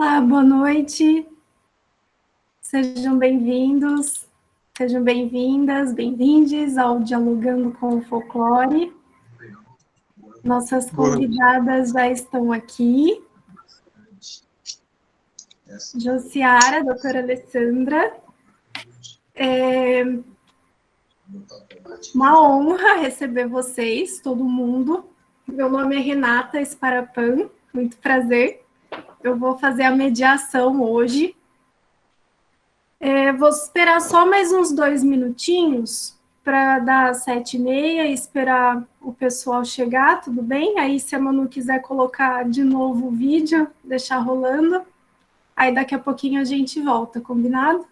Olá, boa noite. Sejam bem-vindos, sejam bem-vindas, bem-vindes ao Dialogando com o Folclore. Nossas convidadas já estão aqui. Josiara, doutora Alessandra. É uma honra receber vocês, todo mundo. Meu nome é Renata Sparapan, muito prazer. Eu vou fazer a mediação hoje. Vou esperar só mais uns 2 minutinhos para dar 7h30 e esperar o pessoal chegar, tudo bem? Aí, se a Manu quiser colocar de novo o vídeo, deixar rolando, aí daqui a pouquinho a gente volta, combinado?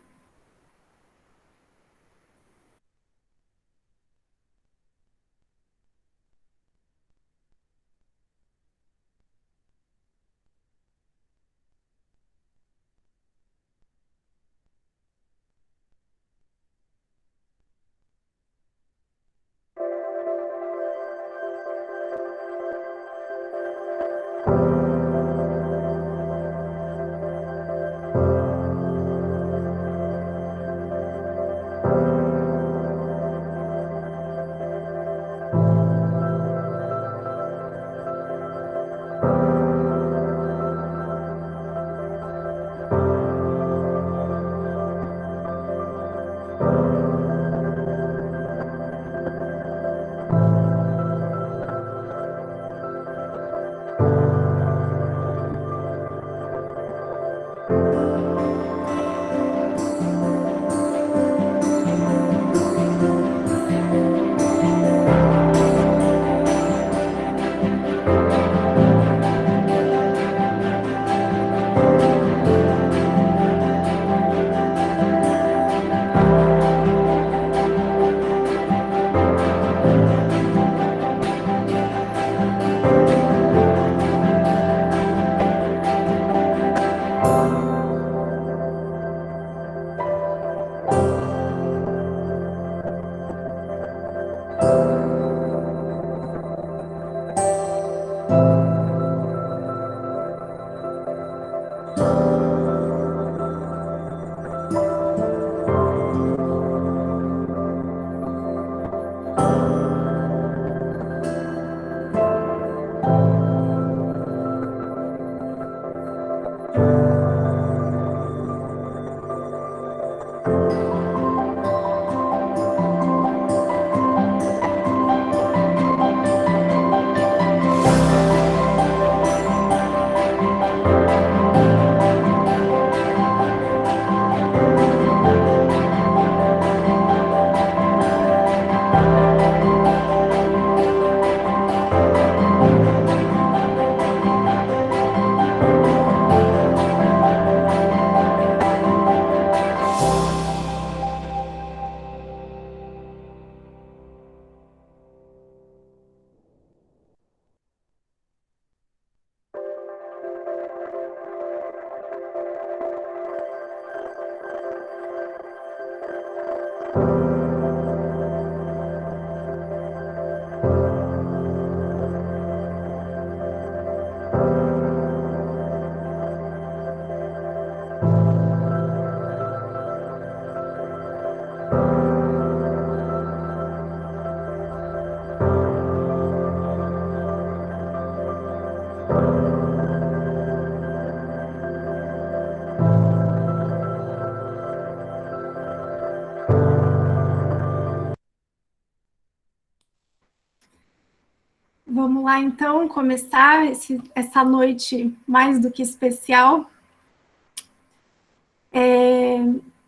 Vamos lá, então, começar essa noite mais do que especial.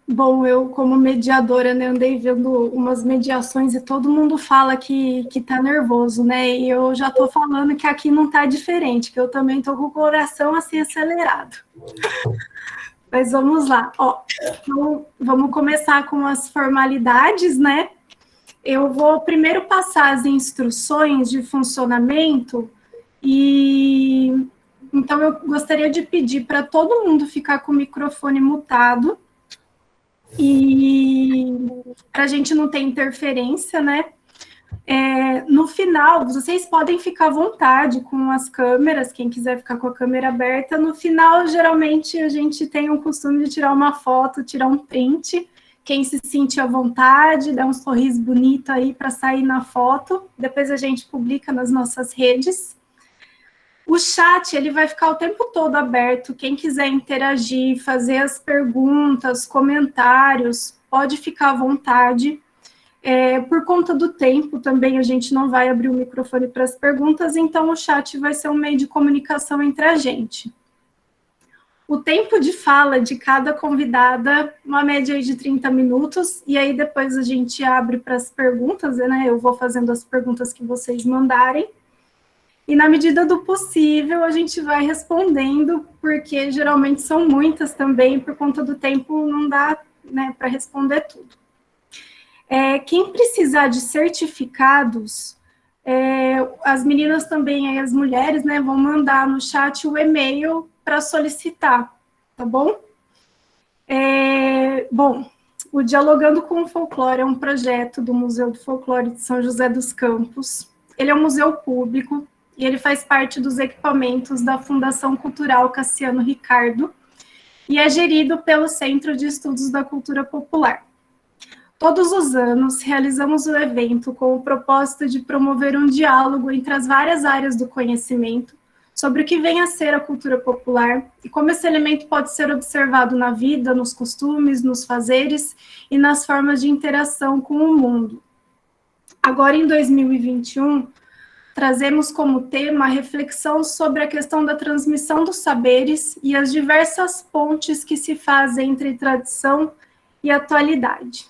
Bom, eu, como mediadora, né, andei vendo umas mediações e todo mundo fala que tá nervoso, né? E eu já tô falando que aqui não tá diferente, que eu também tô com o coração assim acelerado. Mas vamos lá. Então, vamos começar com as formalidades, né? Eu vou primeiro passar as instruções de funcionamento e então eu gostaria de pedir para todo mundo ficar com o microfone mutado e para a gente não ter interferência, né? No final, vocês podem ficar à vontade com as câmeras, quem quiser ficar com a câmera aberta. No final, geralmente, a gente tem o costume de tirar uma foto, tirar um print. Quem se sentir à vontade, dá um sorriso bonito aí para sair na foto. Depois a gente publica nas nossas redes. O chat, ele vai ficar o tempo todo aberto. Quem quiser interagir, fazer as perguntas, comentários, pode ficar à vontade. Por conta do tempo também, a gente não vai abrir o microfone para as perguntas, então o chat vai ser um meio de comunicação entre a gente. O tempo de fala de cada convidada, uma média aí de 30 minutos, e aí depois a gente abre para as perguntas, né? Eu vou fazendo as perguntas que vocês mandarem. E na medida do possível, a gente vai respondendo, porque geralmente são muitas também, por conta do tempo não dá, né, para responder tudo. Quem precisar de certificados, as meninas também, as mulheres, né, vão mandar no chat o e-mail para solicitar, tá bom? Bom, o Dialogando com o Folclore é um projeto do Museu do Folclore de São José dos Campos. Ele é um museu público e ele faz parte dos equipamentos da Fundação Cultural Cassiano Ricardo e é gerido pelo Centro de Estudos da Cultura Popular. Todos os anos, realizamos o evento com o propósito de promover um diálogo entre as várias áreas do conhecimento sobre o que vem a ser a cultura popular e como esse elemento pode ser observado na vida, nos costumes, nos fazeres e nas formas de interação com o mundo. Agora, em 2021, trazemos como tema a reflexão sobre a questão da transmissão dos saberes e as diversas pontes que se fazem entre tradição e atualidade.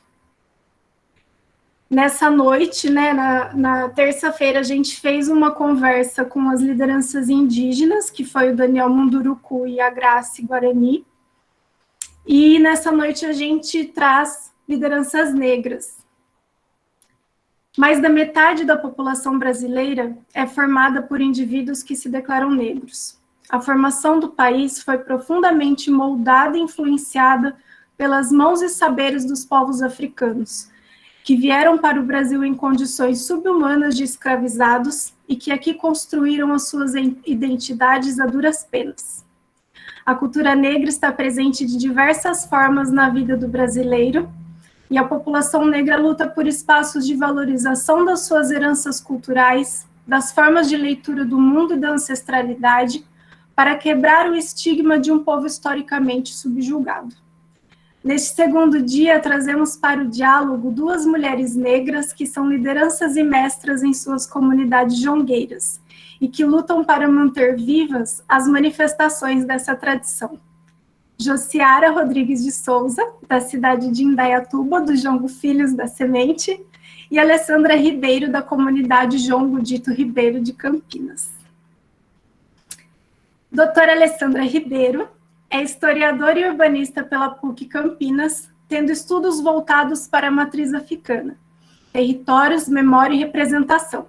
Nessa noite, né, na terça-feira, a gente fez uma conversa com as lideranças indígenas, que foi o Daniel Munduruku e a Grace Guarani, e nessa noite a gente traz lideranças negras. Mais da metade da população brasileira é formada por indivíduos que se declaram negros. A formação do país foi profundamente moldada e influenciada pelas mãos e saberes dos povos africanos, que vieram para o Brasil em condições subhumanas de escravizados e que aqui construíram as suas identidades a duras penas. A cultura negra está presente de diversas formas na vida do brasileiro e a população negra luta por espaços de valorização das suas heranças culturais, das formas de leitura do mundo e da ancestralidade, para quebrar o estigma de um povo historicamente subjugado. Neste segundo dia, trazemos para o diálogo duas mulheres negras que são lideranças e mestras em suas comunidades jongueiras e que lutam para manter vivas as manifestações dessa tradição. Josiara Rodrigues de Souza, da cidade de Indaiatuba, do Jongo Filhos da Semente, e Alessandra Ribeiro, da comunidade Jongo Dito Ribeiro de Campinas. Doutora Alessandra Ribeiro é historiadora e urbanista pela PUC Campinas, tendo estudos voltados para a matriz africana, territórios, memória e representação.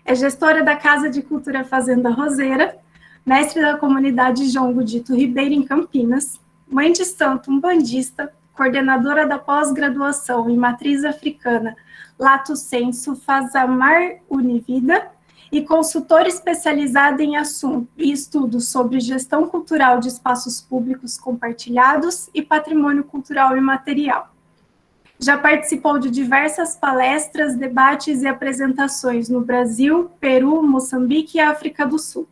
É gestora da Casa de Cultura Fazenda Roseira, mestre da comunidade Jongo Dito Ribeiro em Campinas, mãe de santo umbandista, coordenadora da pós-graduação em matriz africana Lato Sensu Fazamar Univida, e consultora especializada em estudos sobre gestão cultural de espaços públicos compartilhados e patrimônio cultural imaterial. Já participou de diversas palestras, debates e apresentações no Brasil, Peru, Moçambique e África do Sul.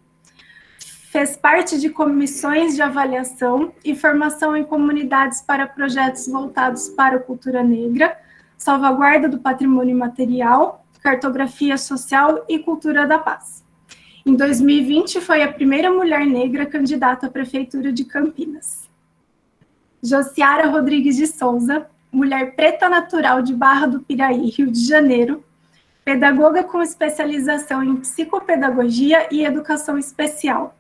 Fez parte de comissões de avaliação e formação em comunidades para projetos voltados para a cultura negra, salvaguarda do patrimônio imaterial, cartografia social e cultura da paz. Em 2020, foi a primeira mulher negra candidata à Prefeitura de Campinas. Josiara Rodrigues de Souza, mulher preta natural de Barra do Piraí, Rio de Janeiro, pedagoga com especialização em psicopedagogia e educação especial.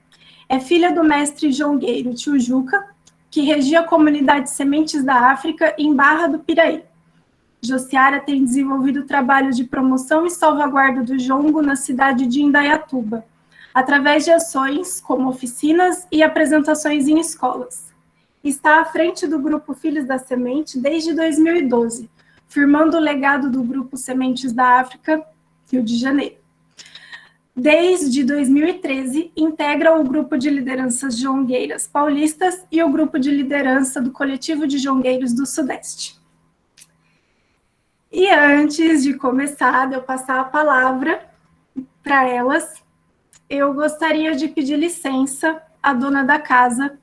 É filha do mestre jongueiro Tijuca, que regia a comunidade Sementes da África em Barra do Piraí. Josiara tem desenvolvido trabalhos de promoção e salvaguarda do jongo na cidade de Indaiatuba, através de ações como oficinas e apresentações em escolas. Está à frente do Grupo Filhos da Semente desde 2012, firmando o legado do Grupo Sementes da África Rio de Janeiro. Desde 2013, integra o grupo de lideranças jongueiras paulistas e o grupo de liderança do coletivo de jongueiros do Sudeste. E antes de começar, de eu passar a palavra para elas, eu gostaria de pedir licença à dona da casa,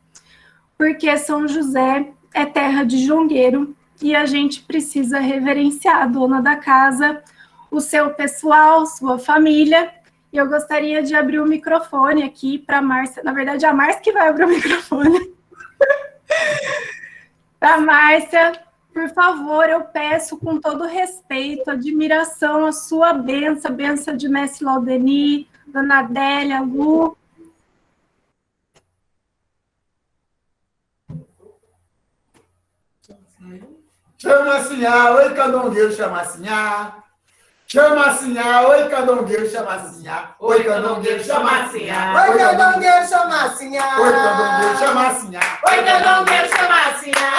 porque São José é terra de jongueiro e a gente precisa reverenciar a dona da casa, o seu pessoal, sua família. E eu gostaria de abrir o microfone aqui para a Márcia. Na verdade, é a Márcia que vai abrir o microfone. Para a Márcia, por favor, eu peço com todo respeito, admiração, a sua benção, a benção de Mestre Laudeni, Dona Adélia, Lu. Chama Sinhá, oi, candongueiro, chama Sinhá. Chama Sinhá, oi, candongueiro, chama Sinhá. Oi, candongueiro, chama Sinhá. Oi, candongueiro, chama Sinhá. Oi, candongueiro, chama Sinhá. Oi, candongueiro, chama Sinhá.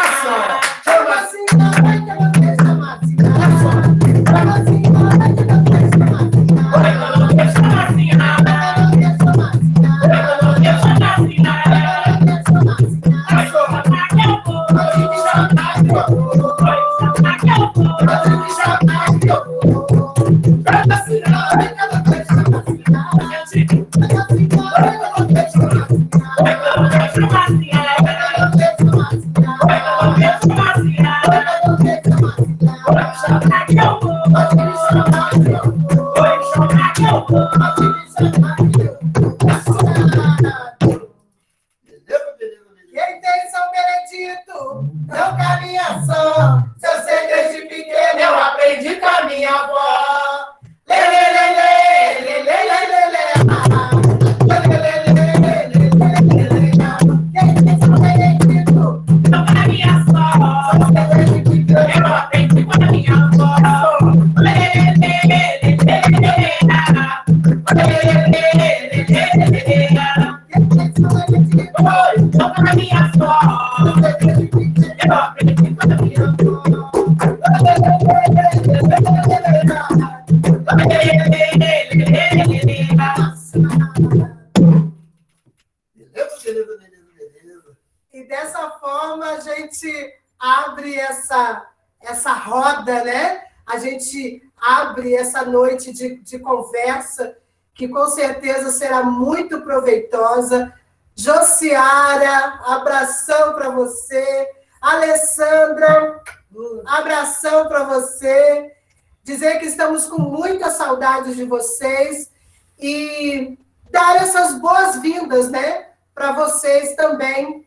Chama Sinhá, oi, candongueiro, chama Sinhá. Chama Sinhá, oi, candongueiro, chama Sinhá. Oi, candongueiro, chama Sinhá. Oi, candongueiro, chama Sinhá. Quem tem São Benedito não caminha só. Se eu sei desde pequeno, eu aprendi com a minha avó. Lê, lê, lê, lê, lê, lê, lê, lê, lê. Quem tem São Benedito não caminha só. Se eu sei desde pequeno, eu aprendi com a minha avó. Lê, lê, lê, lê, lê, lê, lê. Lê, lê, lê, lê, lê, lê, lê. Quem tem São Benedito não caminha só. Eu aprendi com a minha avó. E dessa forma a gente abre essa roda, né? A gente abre essa noite de conversa, que com certeza será muito proveitosa. Josiara, abração para você. Alessandra, abração para você. Dizer que estamos com muita saudade de vocês e dar essas boas-vindas, né, para vocês também,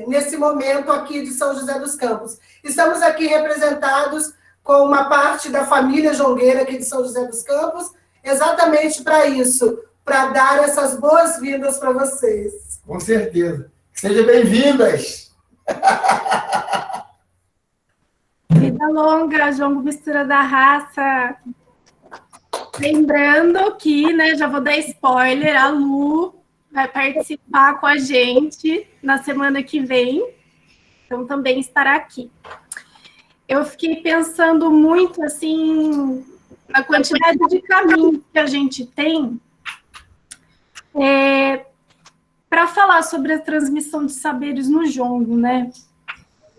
nesse momento aqui de São José dos Campos. Estamos aqui representados com uma parte da família jongueira aqui de São José dos Campos, exatamente para isso, para dar essas boas-vindas para vocês. Com certeza. Sejam bem-vindas. Vida longa, Jongo Mistura da Raça. Lembrando que, né, já vou dar spoiler, a Lu vai participar com a gente na semana que vem, então também estará aqui. Eu fiquei pensando muito, assim, na quantidade de caminhos que a gente tem para falar sobre a transmissão de saberes no jongo, né?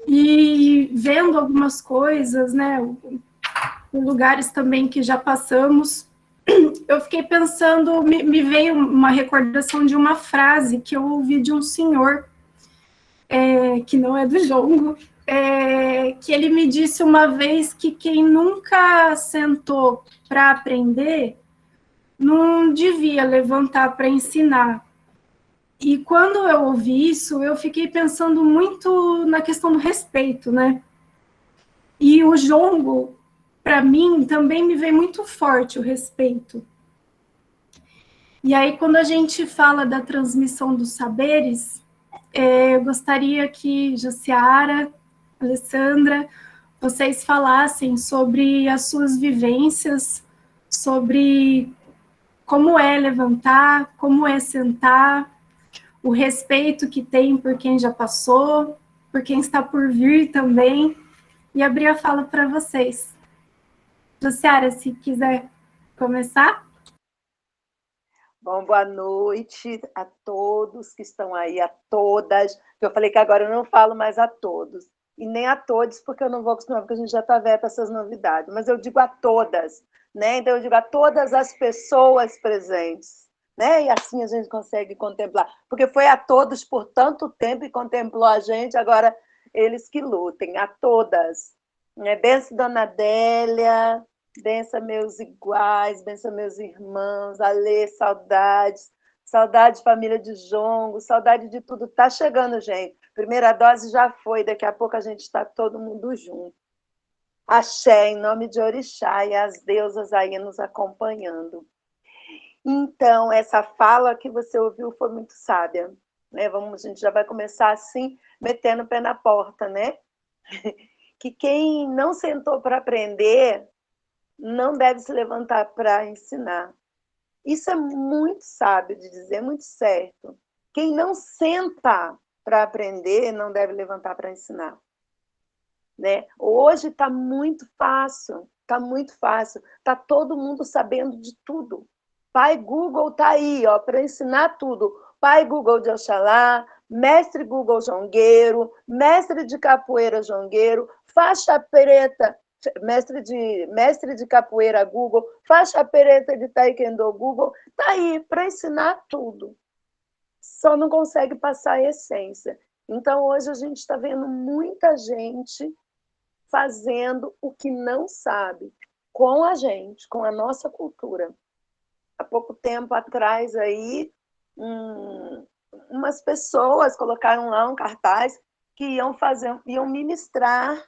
E vendo algumas coisas, né, em lugares também que já passamos, eu fiquei pensando, me veio uma recordação de uma frase que eu ouvi de um senhor, que não é do jongo, que ele me disse uma vez que quem nunca sentou para aprender não devia levantar para ensinar. E quando eu ouvi isso, eu fiquei pensando muito na questão do respeito, né? E o jongo, para mim, também me vem muito forte o respeito. E aí, quando a gente fala da transmissão dos saberes, eu gostaria que Josiara, Alessandra, vocês falassem sobre as suas vivências, sobre como é levantar, como é sentar, o respeito que tem por quem já passou, por quem está por vir também, e abrir a fala para vocês. Jussiara, se quiser começar. Bom, boa noite a todos que estão aí, a todas. Eu falei que agora eu não falo mais a todos, e nem a todos, porque eu não vou acostumar, porque a gente já está velha para essas novidades, mas eu digo a todas, né? Então eu digo a todas as pessoas presentes, né? E assim a gente consegue contemplar, porque foi a todos por tanto tempo e contemplou a gente, agora eles que lutem, a todas. Benção, Dona Adélia, benção meus iguais, benção meus irmãos, Alê, saudades, saudade família de Jongo, saudade de tudo. Tá chegando, gente. Primeira dose já foi, daqui a pouco a gente está todo mundo junto. Axé, em nome de Orixá, e as deusas aí nos acompanhando. Então, essa fala que você ouviu foi muito sábia, né? A gente já vai começar assim, metendo o pé na porta, né? Que quem não sentou para aprender não deve se levantar para ensinar. Isso é muito sábio de dizer, muito certo. Quem não senta para aprender não deve levantar para ensinar. Né? Hoje está muito fácil, está todo mundo sabendo de tudo. Pai Google está aí para ensinar tudo. Pai Google de Oxalá, mestre Google jongueiro, mestre de capoeira jongueiro, faixa preta, mestre de capoeira Google, faixa preta de taekwondo Google, está aí para ensinar tudo. Só não consegue passar a essência. Então, hoje a gente está vendo muita gente fazendo o que não sabe com a gente, com a nossa cultura. Há pouco tempo atrás, aí, umas pessoas colocaram lá um cartaz que iam ministrar,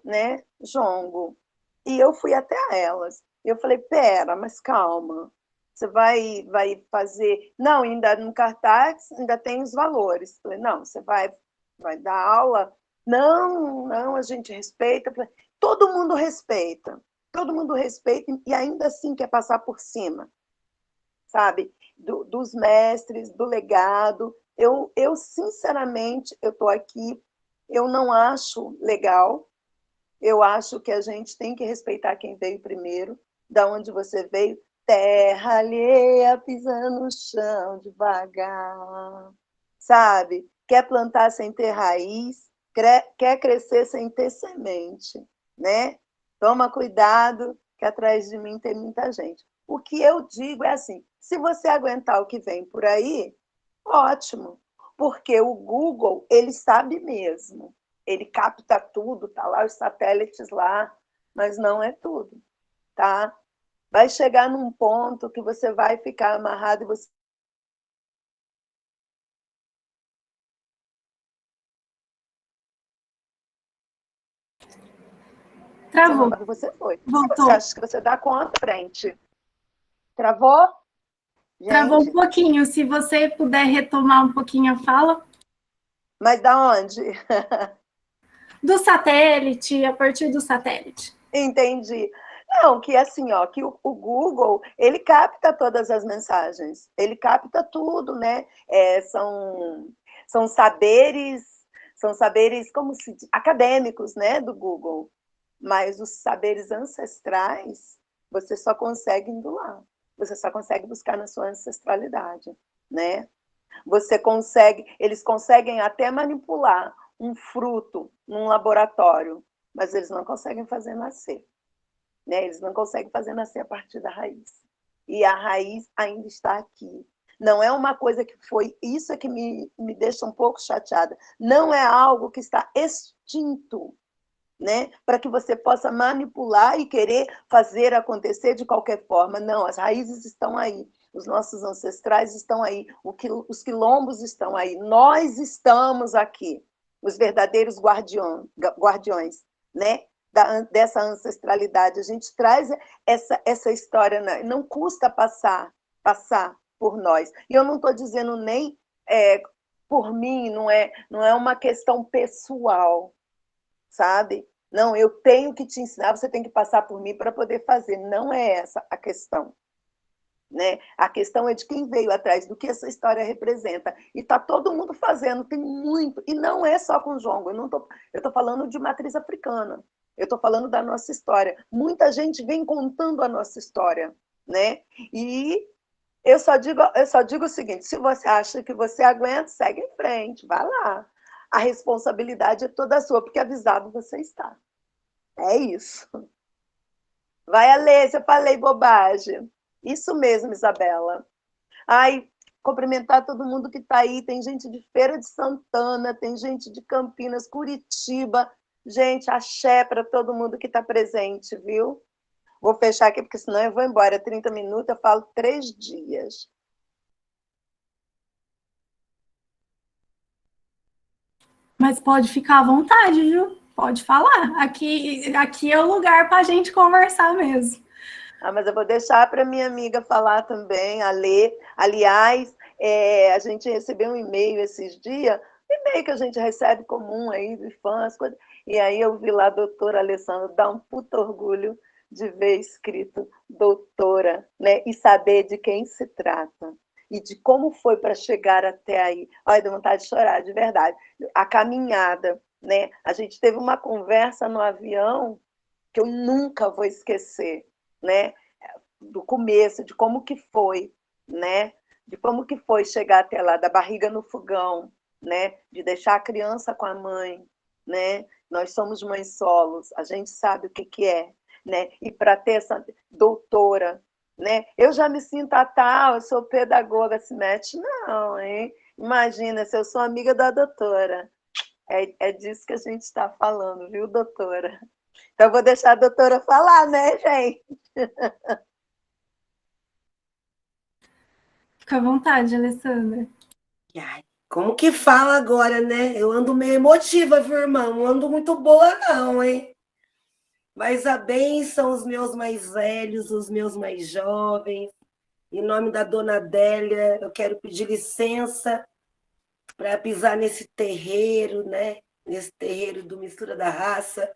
né, jongo. E eu fui até elas. Eu falei, pera, mas calma, você vai fazer... Não, ainda no cartaz ainda tem os valores. Eu falei, não, você vai dar aula? Não, a gente respeita. Todo mundo respeita e ainda assim quer passar por cima, sabe? Dos mestres, do legado. Eu sinceramente, eu estou aqui, eu não acho legal. Eu acho que a gente tem que respeitar quem veio primeiro, da onde você veio, terra alheia, pisando no chão devagar, sabe? Quer plantar sem ter raiz, quer crescer sem ter semente, né? Toma cuidado, que atrás de mim tem muita gente. O que eu digo é assim, se você aguentar o que vem por aí, ótimo, porque o Google, ele sabe mesmo. Ele capta tudo, tá lá os satélites lá, mas não é tudo, tá? Vai chegar num ponto que você vai ficar amarrado e você... Travou. Você foi. Voltou. Você acha que você dá conta, frente? Travou? Gente. Travou um pouquinho. Se você puder retomar um pouquinho a fala. Mas da onde? Do satélite, a partir do satélite. Entendi. Não, que assim, que o Google, ele capta todas as mensagens, ele capta tudo, né? São saberes como se diz, acadêmicos, né, do Google. Mas os saberes ancestrais, você só consegue indo lá. Você só consegue buscar na sua ancestralidade, né? Eles conseguem até manipular um fruto num laboratório, mas eles não conseguem fazer nascer. Né? Eles não conseguem fazer nascer a partir da raiz. E a raiz ainda está aqui. Não é uma coisa que foi... Isso é que me deixa um pouco chateada. Não é algo que está extinto, né? Para que você possa manipular e querer fazer acontecer de qualquer forma. Não, as raízes estão aí. Os nossos ancestrais estão aí. Os quilombos estão aí. Nós estamos aqui. Os verdadeiros guardiões, né? Dessa ancestralidade. A gente traz essa história, não custa passar por nós. E eu não estou dizendo nem por mim, não é uma questão pessoal, sabe? Não, eu tenho que te ensinar, você tem que passar por mim para poder fazer. Não é essa a questão. Né? A questão é de quem veio atrás, do que essa história representa. E está todo mundo fazendo, tem muito. E não é só com jongo, eu estou falando de matriz africana. Eu estou falando da nossa história. Muita gente vem contando a nossa história, né? E eu só digo o seguinte: se você acha que você aguenta, segue em frente, vai lá. A responsabilidade é toda sua, porque avisado você está. É isso. Vai, Alê, se eu falei bobagem. Isso mesmo, Isabela. Ai, cumprimentar todo mundo que está aí. Tem gente de Feira de Santana, tem gente de Campinas, Curitiba. Gente, axé para todo mundo que está presente, viu? Vou fechar aqui, porque senão eu vou embora. 30 minutos, eu falo 3 dias. Mas pode ficar à vontade, viu? Pode falar. Aqui é o lugar para a gente conversar mesmo. Mas eu vou deixar para minha amiga falar também, a Lê. Aliás, a gente recebeu um e-mail esses dias, e-mail que a gente recebe comum aí, de fãs, coisa, e aí eu vi lá a doutora Alessandra, dá um puto orgulho de ver escrito doutora, né? E saber de quem se trata. E de como foi para chegar até aí. Olha, dá vontade de chorar, de verdade. A caminhada, né? A gente teve uma conversa no avião que eu nunca vou esquecer, né? Do começo, de como que foi, né? De como que foi chegar até lá, da barriga no fogão, né? De deixar a criança com a mãe, né? Nós somos mães solos, a gente sabe o que que é, né? E para ter essa doutora, né? Eu já me sinto a tal, eu sou pedagoga, se mete não, hein? Imagina, se eu sou amiga da doutora. É disso que a gente está falando, viu, doutora? Então, eu vou deixar a doutora falar, né, gente? Fica à vontade, Alessandra. Ai, como que fala agora, né? Eu ando meio emotiva, viu, irmão? Não ando muito boa, não, hein? Mas a bênção, os meus mais velhos, os meus mais jovens. Em nome da dona Adélia, eu quero pedir licença para pisar nesse terreiro, né? Nesse terreiro do Mistura da Raça.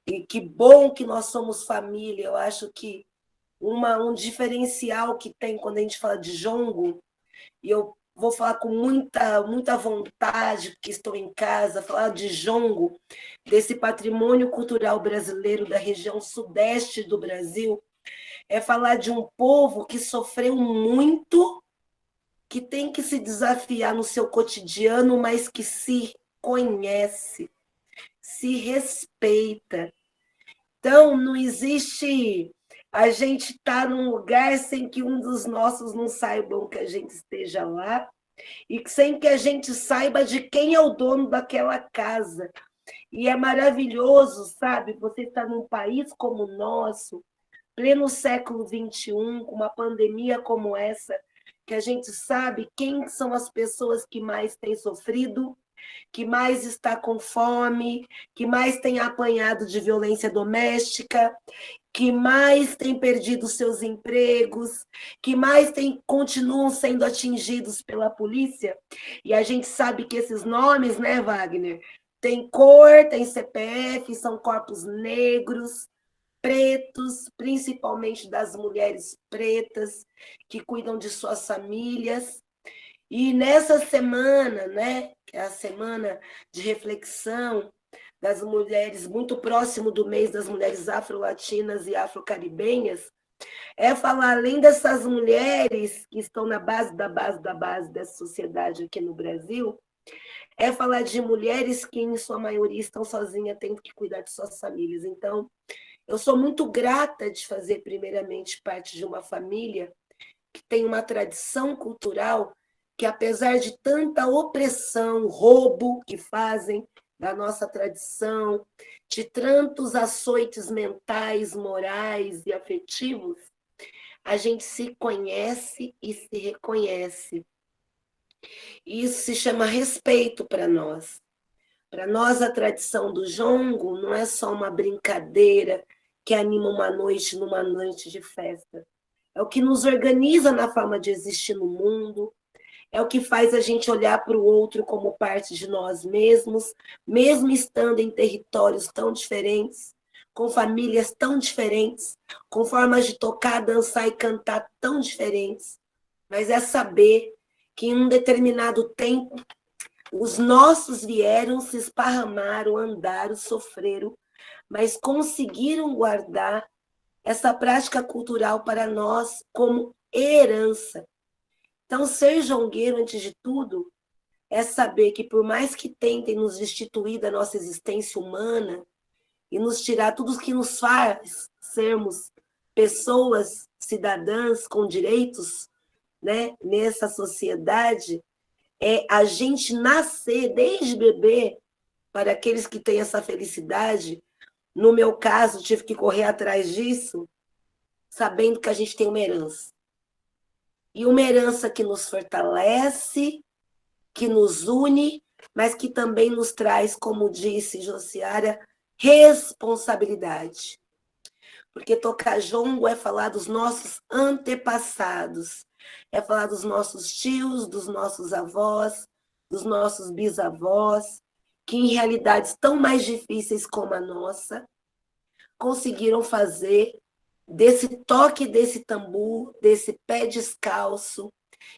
E que bom que nós somos família. Eu acho que um diferencial que tem quando a gente fala de jongo, e eu vou falar com muita vontade, porque estou em casa, falar de jongo, desse patrimônio cultural brasileiro da região sudeste do Brasil, é falar de um povo que sofreu muito, que tem que se desafiar no seu cotidiano, mas que se conhece, se respeita. Então, não existe a gente estar num lugar sem que um dos nossos não saibam que a gente esteja lá e sem que a gente saiba de quem é o dono daquela casa. E é maravilhoso, sabe? Você está num país como o nosso, pleno século XXI, com uma pandemia como essa, que a gente sabe quem são as pessoas que mais têm sofrido, que mais está com fome, que mais tem apanhado de violência doméstica, que mais tem perdido seus empregos, que mais continuam sendo atingidos pela polícia. E a gente sabe que esses nomes, né, Wagner, tem cor, tem CPF, são corpos negros, pretos, principalmente das mulheres pretas, que cuidam de suas famílias. E nessa semana, né, que é a semana de reflexão das mulheres, muito próximo do mês das mulheres afro-latinas e afro-caribenhas, é falar, além dessas mulheres que estão na base dessa sociedade aqui no Brasil, é falar de mulheres que, em sua maioria, estão sozinhas, tendo que cuidar de suas famílias. Então, eu sou muito grata de fazer, primeiramente, parte de uma família que tem uma tradição cultural que, apesar de tanta opressão, roubo que fazem da nossa tradição, de tantos açoites mentais, morais e afetivos, a gente se conhece e se reconhece. Isso se chama respeito para nós. Para nós, a tradição do jongo não é só uma brincadeira que anima uma noite numa noite de festa. É o que nos organiza na forma de existir no mundo, é o que faz a gente olhar para o outro como parte de nós mesmos, mesmo estando em territórios tão diferentes, com famílias tão diferentes, com formas de tocar, dançar e cantar tão diferentes. Mas é saber que em um determinado tempo, os nossos vieram, se esparramaram, andaram, sofreram, mas conseguiram guardar essa prática cultural para nós como herança. Então, ser jongueiro, antes de tudo, é saber que por mais que tentem nos destituir da nossa existência humana e nos tirar tudo o que nos faz sermos pessoas cidadãs com direitos, né, nessa sociedade, é a gente nascer desde bebê, para aqueles que têm essa felicidade. No meu caso, tive que correr atrás disso, sabendo que a gente tem uma herança. E uma herança que nos fortalece, que nos une, mas que também nos traz, como disse Josiara, responsabilidade. Porque tocar jongo é falar dos nossos antepassados, é falar dos nossos tios, dos nossos avós, dos nossos bisavós, que em realidades tão mais difíceis como a nossa, conseguiram fazer desse toque desse tambor, desse pé descalço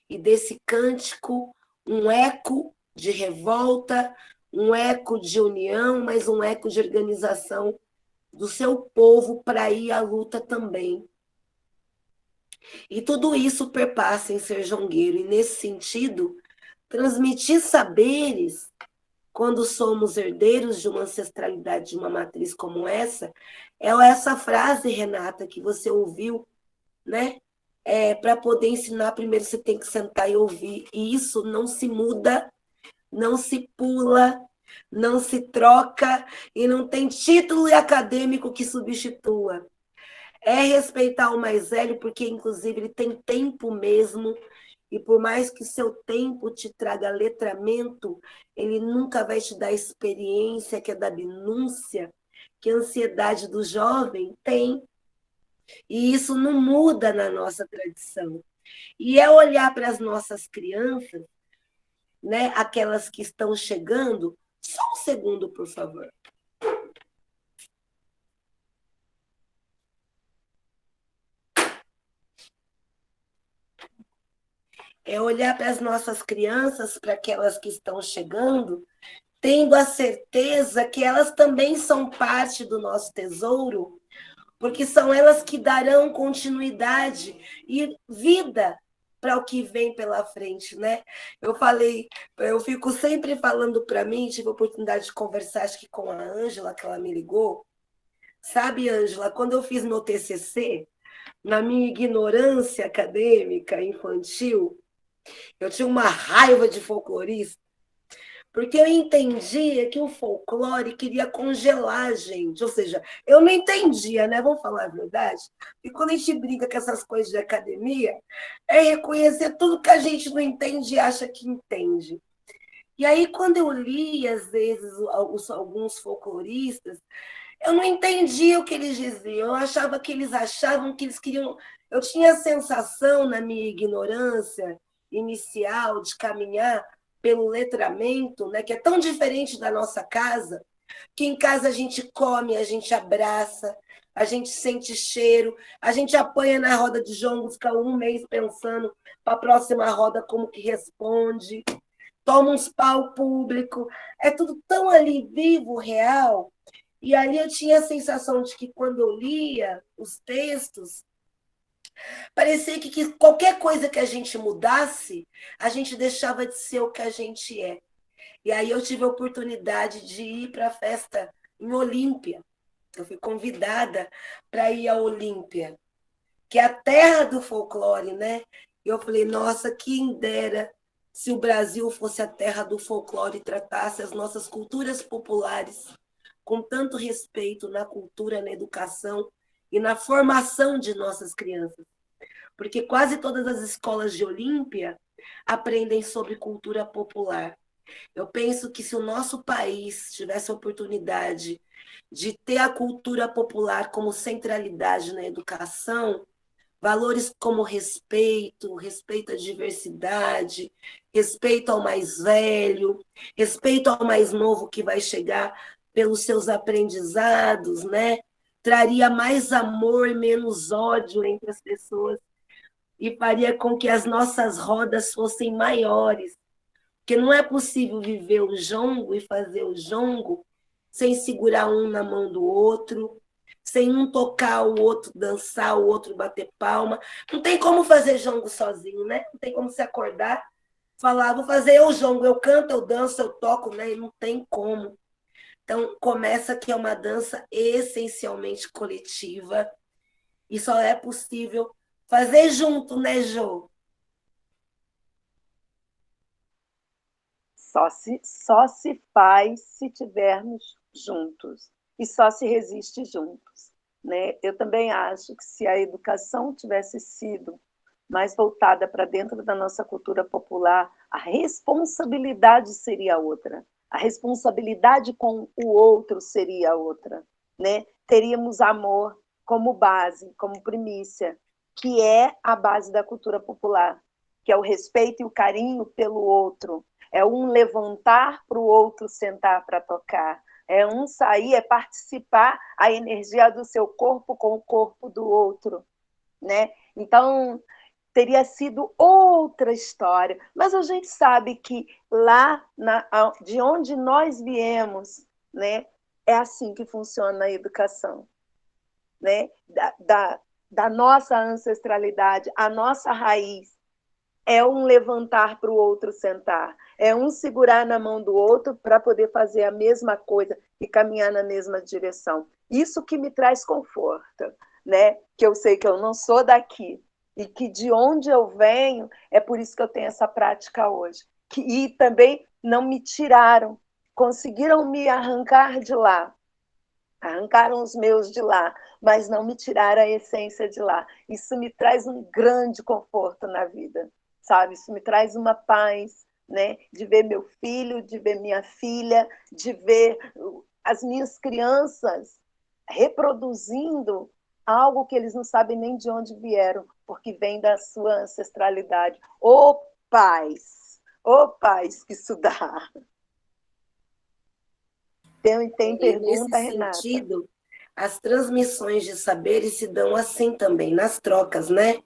e desse cântico um eco de revolta, um eco de união, mas um eco de organização do seu povo para ir à luta também. E tudo isso perpassa em ser jongueiro, e nesse sentido, transmitir saberes, quando somos herdeiros de uma ancestralidade, de uma matriz como essa, é essa frase, Renata, que você ouviu, né? Para poder ensinar, primeiro você tem que sentar e ouvir, e isso não se muda, não se pula, não se troca, e não tem título acadêmico que substitua. É respeitar o mais velho, porque, inclusive, ele tem tempo mesmo, e por mais que seu tempo te traga letramento, ele nunca vai te dar experiência, que é da minúcia, que a ansiedade do jovem tem. E isso não muda na nossa tradição. E é olhar para as nossas crianças, né, aquelas que estão chegando. Só um segundo, por favor. É olhar para as nossas crianças, para aquelas que estão chegando, tendo a certeza que elas também são parte do nosso tesouro, porque são elas que darão continuidade e vida para o que vem pela frente, né? Eu fico sempre falando para mim, tive a oportunidade de conversar, acho que com a Ângela, que ela me ligou. Sabe, Ângela, quando eu fiz meu TCC, na minha ignorância acadêmica infantil, eu tinha uma raiva de folclorista, porque eu entendia que o folclore queria congelar a gente. Ou seja, eu não entendia, né? Vamos falar a verdade? E quando a gente brinca com essas coisas de academia, é reconhecer tudo que a gente não entende e acha que entende. E aí, quando eu li, às vezes, alguns folcloristas, eu não entendia o que eles diziam. Eu achava que eles achavam que eles queriam... Eu tinha a sensação, na minha ignorância inicial, de caminhar pelo letramento, né, que é tão diferente da nossa casa, que em casa a gente come, a gente abraça, a gente sente cheiro, a gente apanha na roda de jongo, fica um mês pensando para a próxima roda como que responde, toma uns pau público, é tudo tão ali vivo, real. E ali eu tinha a sensação de que quando eu lia os textos, parecia que qualquer coisa que a gente mudasse, a gente deixava de ser o que a gente é. E aí eu tive a oportunidade de ir para a festa em Olímpia. Eu fui convidada para ir a Olímpia, que é a terra do folclore, né? E eu falei, nossa, quem dera se o Brasil fosse a terra do folclore e tratasse as nossas culturas populares com tanto respeito na cultura, na educação e na formação de nossas crianças. Porque quase todas as escolas de Olímpia aprendem sobre cultura popular. Eu penso que se o nosso país tivesse a oportunidade de ter a cultura popular como centralidade na educação, valores como respeito, respeito à diversidade, respeito ao mais velho, respeito ao mais novo que vai chegar pelos seus aprendizados, né? Traria mais amor e menos ódio entre as pessoas e faria com que as nossas rodas fossem maiores. Porque não é possível viver o jongo e fazer o jongo sem segurar um na mão do outro, sem um tocar o outro dançar, o outro bater palma. Não tem como fazer jongo sozinho, né? Não tem como se acordar, falar, vou fazer eu jongo, eu canto, eu danço, eu toco, né? E não tem como. Então, começa que é uma dança essencialmente coletiva e só é possível fazer junto, né, Jô? Só se faz se tivermos juntos e só se resiste juntos, né? Eu também acho que se a educação tivesse sido mais voltada para dentro da nossa cultura popular, a responsabilidade seria outra. A responsabilidade com o outro seria outra, né? Teríamos amor como base, como primícia, que é a base da cultura popular, que é o respeito e o carinho pelo outro. É um levantar para o outro sentar para tocar. É um sair, é participar a energia do seu corpo com o corpo do outro, né? Então, teria sido outra história. Mas a gente sabe que lá de onde nós viemos, né, é assim que funciona a educação, né? Da nossa ancestralidade, a nossa raiz é um levantar para o outro sentar, é um segurar na mão do outro para poder fazer a mesma coisa e caminhar na mesma direção. Isso que me traz conforto, né? Que eu sei que eu não sou daqui e que de onde eu venho, é por isso que eu tenho essa prática hoje. E também não me tiraram, conseguiram me arrancar de lá, arrancaram os meus de lá, mas não me tiraram a essência de lá. Isso me traz um grande conforto na vida, sabe? Isso me traz uma paz, né? De ver meu filho, de ver minha filha, de ver as minhas crianças reproduzindo algo que eles não sabem nem de onde vieram, porque vem da sua ancestralidade. Ô paz que isso dá. Tem pergunta, nesse Renata? sentido, as transmissões de saberes se dão assim também, nas trocas, né?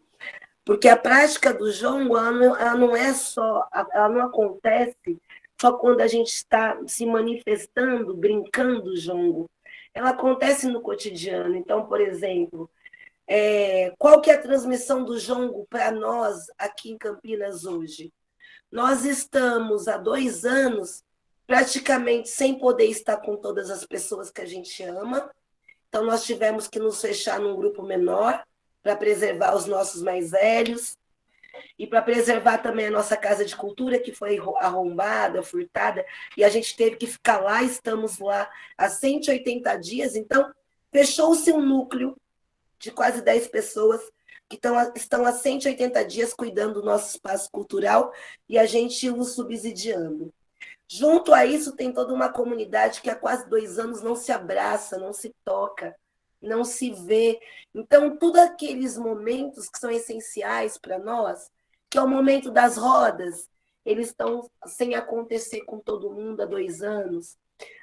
Porque a prática do jongo, ela não é só, ela não acontece só quando a gente está se manifestando, brincando o jongo. Ela acontece no cotidiano. Então, por exemplo, qual que é a transmissão do jongo para nós aqui em Campinas hoje? Nós estamos há 2 anos praticamente sem poder estar com todas as pessoas que a gente ama. Então, nós tivemos que nos fechar num grupo menor para preservar os nossos mais velhos e para preservar também a nossa casa de cultura, que foi arrombada, furtada, e a gente teve que ficar lá, estamos lá há 180 dias. Então, fechou-se um núcleo de quase 10 pessoas que estão há 180 dias cuidando do nosso espaço cultural e a gente o subsidiando. Junto a isso, tem toda uma comunidade que há quase 2 anos não se abraça, não se toca, não se vê. Então, todos aqueles momentos que são essenciais para nós, que é o momento das rodas, eles estão sem acontecer com todo mundo há 2 anos.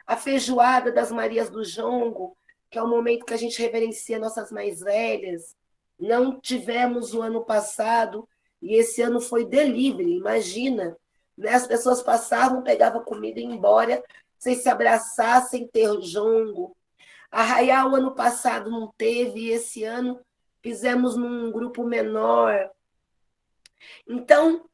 A feijoada das Marias do Jongo, que é o momento que a gente reverencia nossas mais velhas. Não tivemos o ano passado, e esse ano foi delivery, imagina. Né? As pessoas passavam, pegavam comida e iam embora, sem se abraçar, sem ter jongo. Arraial, o ano passado, não teve, e esse ano fizemos num grupo menor. Então,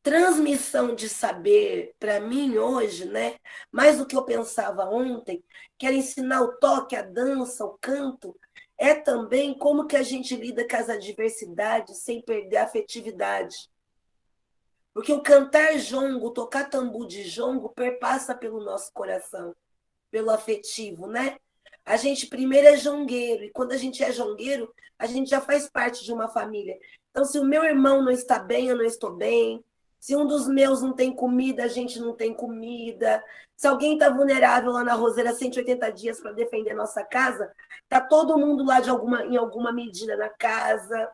transmissão de saber, para mim, hoje, né, mais do que eu pensava ontem, que era ensinar o toque, a dança, o canto, é também como que a gente lida com as adversidades sem perder a afetividade. Porque o cantar jongo, o tocar tambu de jongo, perpassa pelo nosso coração, pelo afetivo, né? A gente primeiro é jongueiro, e quando a gente é jongueiro, a gente já faz parte de uma família. Então, se o meu irmão não está bem, eu não estou bem. Se um dos meus não tem comida, a gente não tem comida. Se alguém está vulnerável lá na Roseira 180 dias para defender nossa casa, está todo mundo lá em alguma medida na casa.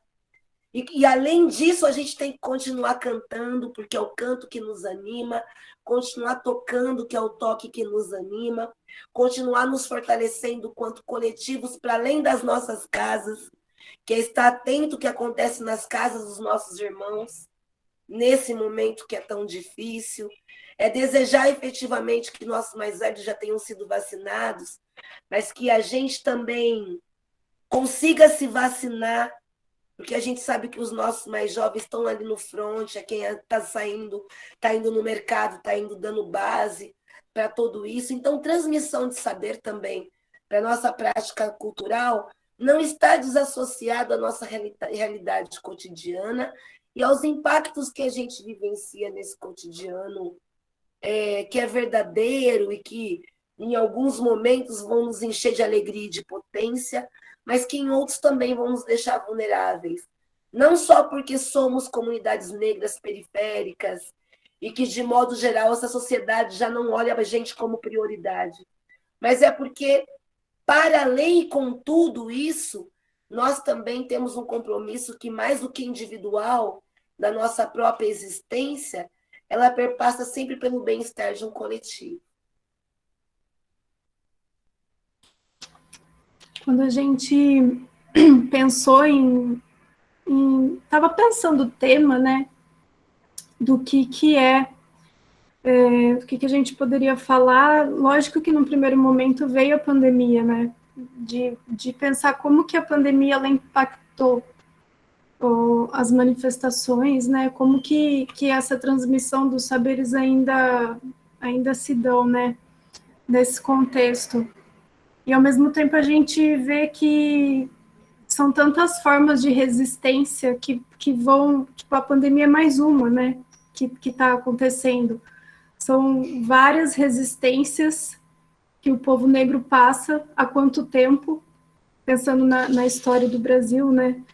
E, além disso, a gente tem que continuar cantando, porque é o canto que nos anima, continuar tocando, que é o toque que nos anima, continuar nos fortalecendo quanto coletivos para além das nossas casas, que é estar atento ao que acontece nas casas dos nossos irmãos, nesse momento que é tão difícil, é desejar efetivamente que nossos mais velhos já tenham sido vacinados, mas que a gente também consiga se vacinar, porque a gente sabe que os nossos mais jovens estão ali no front, é quem está saindo, está indo no mercado, está indo dando base para tudo isso. Então, transmissão de saber também para a nossa prática cultural não está desassociado à nossa realidade cotidiana e aos impactos que a gente vivencia nesse cotidiano, que é verdadeiro e que, em alguns momentos, vão nos encher de alegria e de potência, mas que em outros também vão nos deixar vulneráveis. Não só porque somos comunidades negras periféricas e que, de modo geral, essa sociedade já não olha a gente como prioridade, mas é porque, para além com tudo isso, nós também temos um compromisso que, mais do que individual, da nossa própria existência, ela perpassa sempre pelo bem-estar de um coletivo. Quando a gente pensou estava pensando o tema, né, do que é, do que a gente poderia falar. Lógico que no primeiro momento veio a pandemia, né, de pensar como que a pandemia ela impactou as manifestações, né, como que essa transmissão dos saberes ainda se dão, né, nesse contexto. E, ao mesmo tempo, a gente vê que são tantas formas de resistência que vão... Tipo, a pandemia é mais uma, né? Que está acontecendo. São várias resistências que o povo negro passa há quanto tempo, pensando na história do Brasil, né?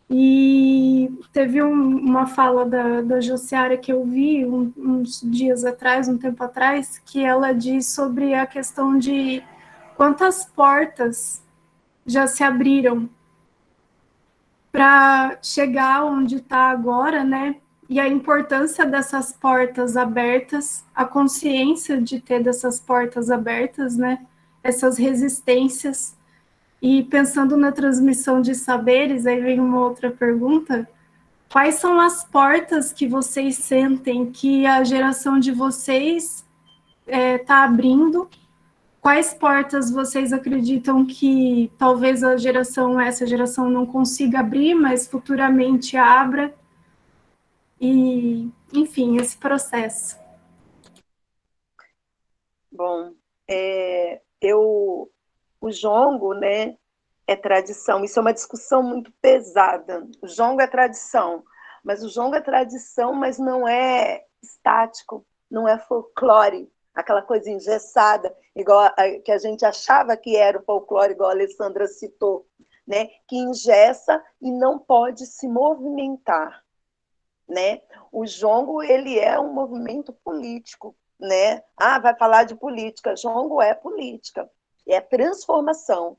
E teve uma fala da Josiara que eu vi uns dias atrás, um tempo atrás, que ela diz sobre a questão de quantas portas já se abriram para chegar onde está agora, né? E a importância dessas portas abertas, a consciência de ter dessas portas abertas, né? Essas resistências. E pensando na transmissão de saberes, aí vem uma outra pergunta: quais são as portas que vocês sentem que a geração de vocês está abrindo? Quais portas vocês acreditam que talvez essa geração não consiga abrir, mas futuramente abra? E, enfim, esse processo. Bom, o jongo, né, é tradição. Isso é uma discussão muito pesada. O jongo é tradição, mas mas não é estático, não é folclore, aquela coisa engessada, igual que a gente achava que era o folclore, igual a Alessandra citou, né, que engessa e não pode se movimentar, né? O jongo, ele é um movimento político, né? Vai falar de política. Jongo é política, é transformação.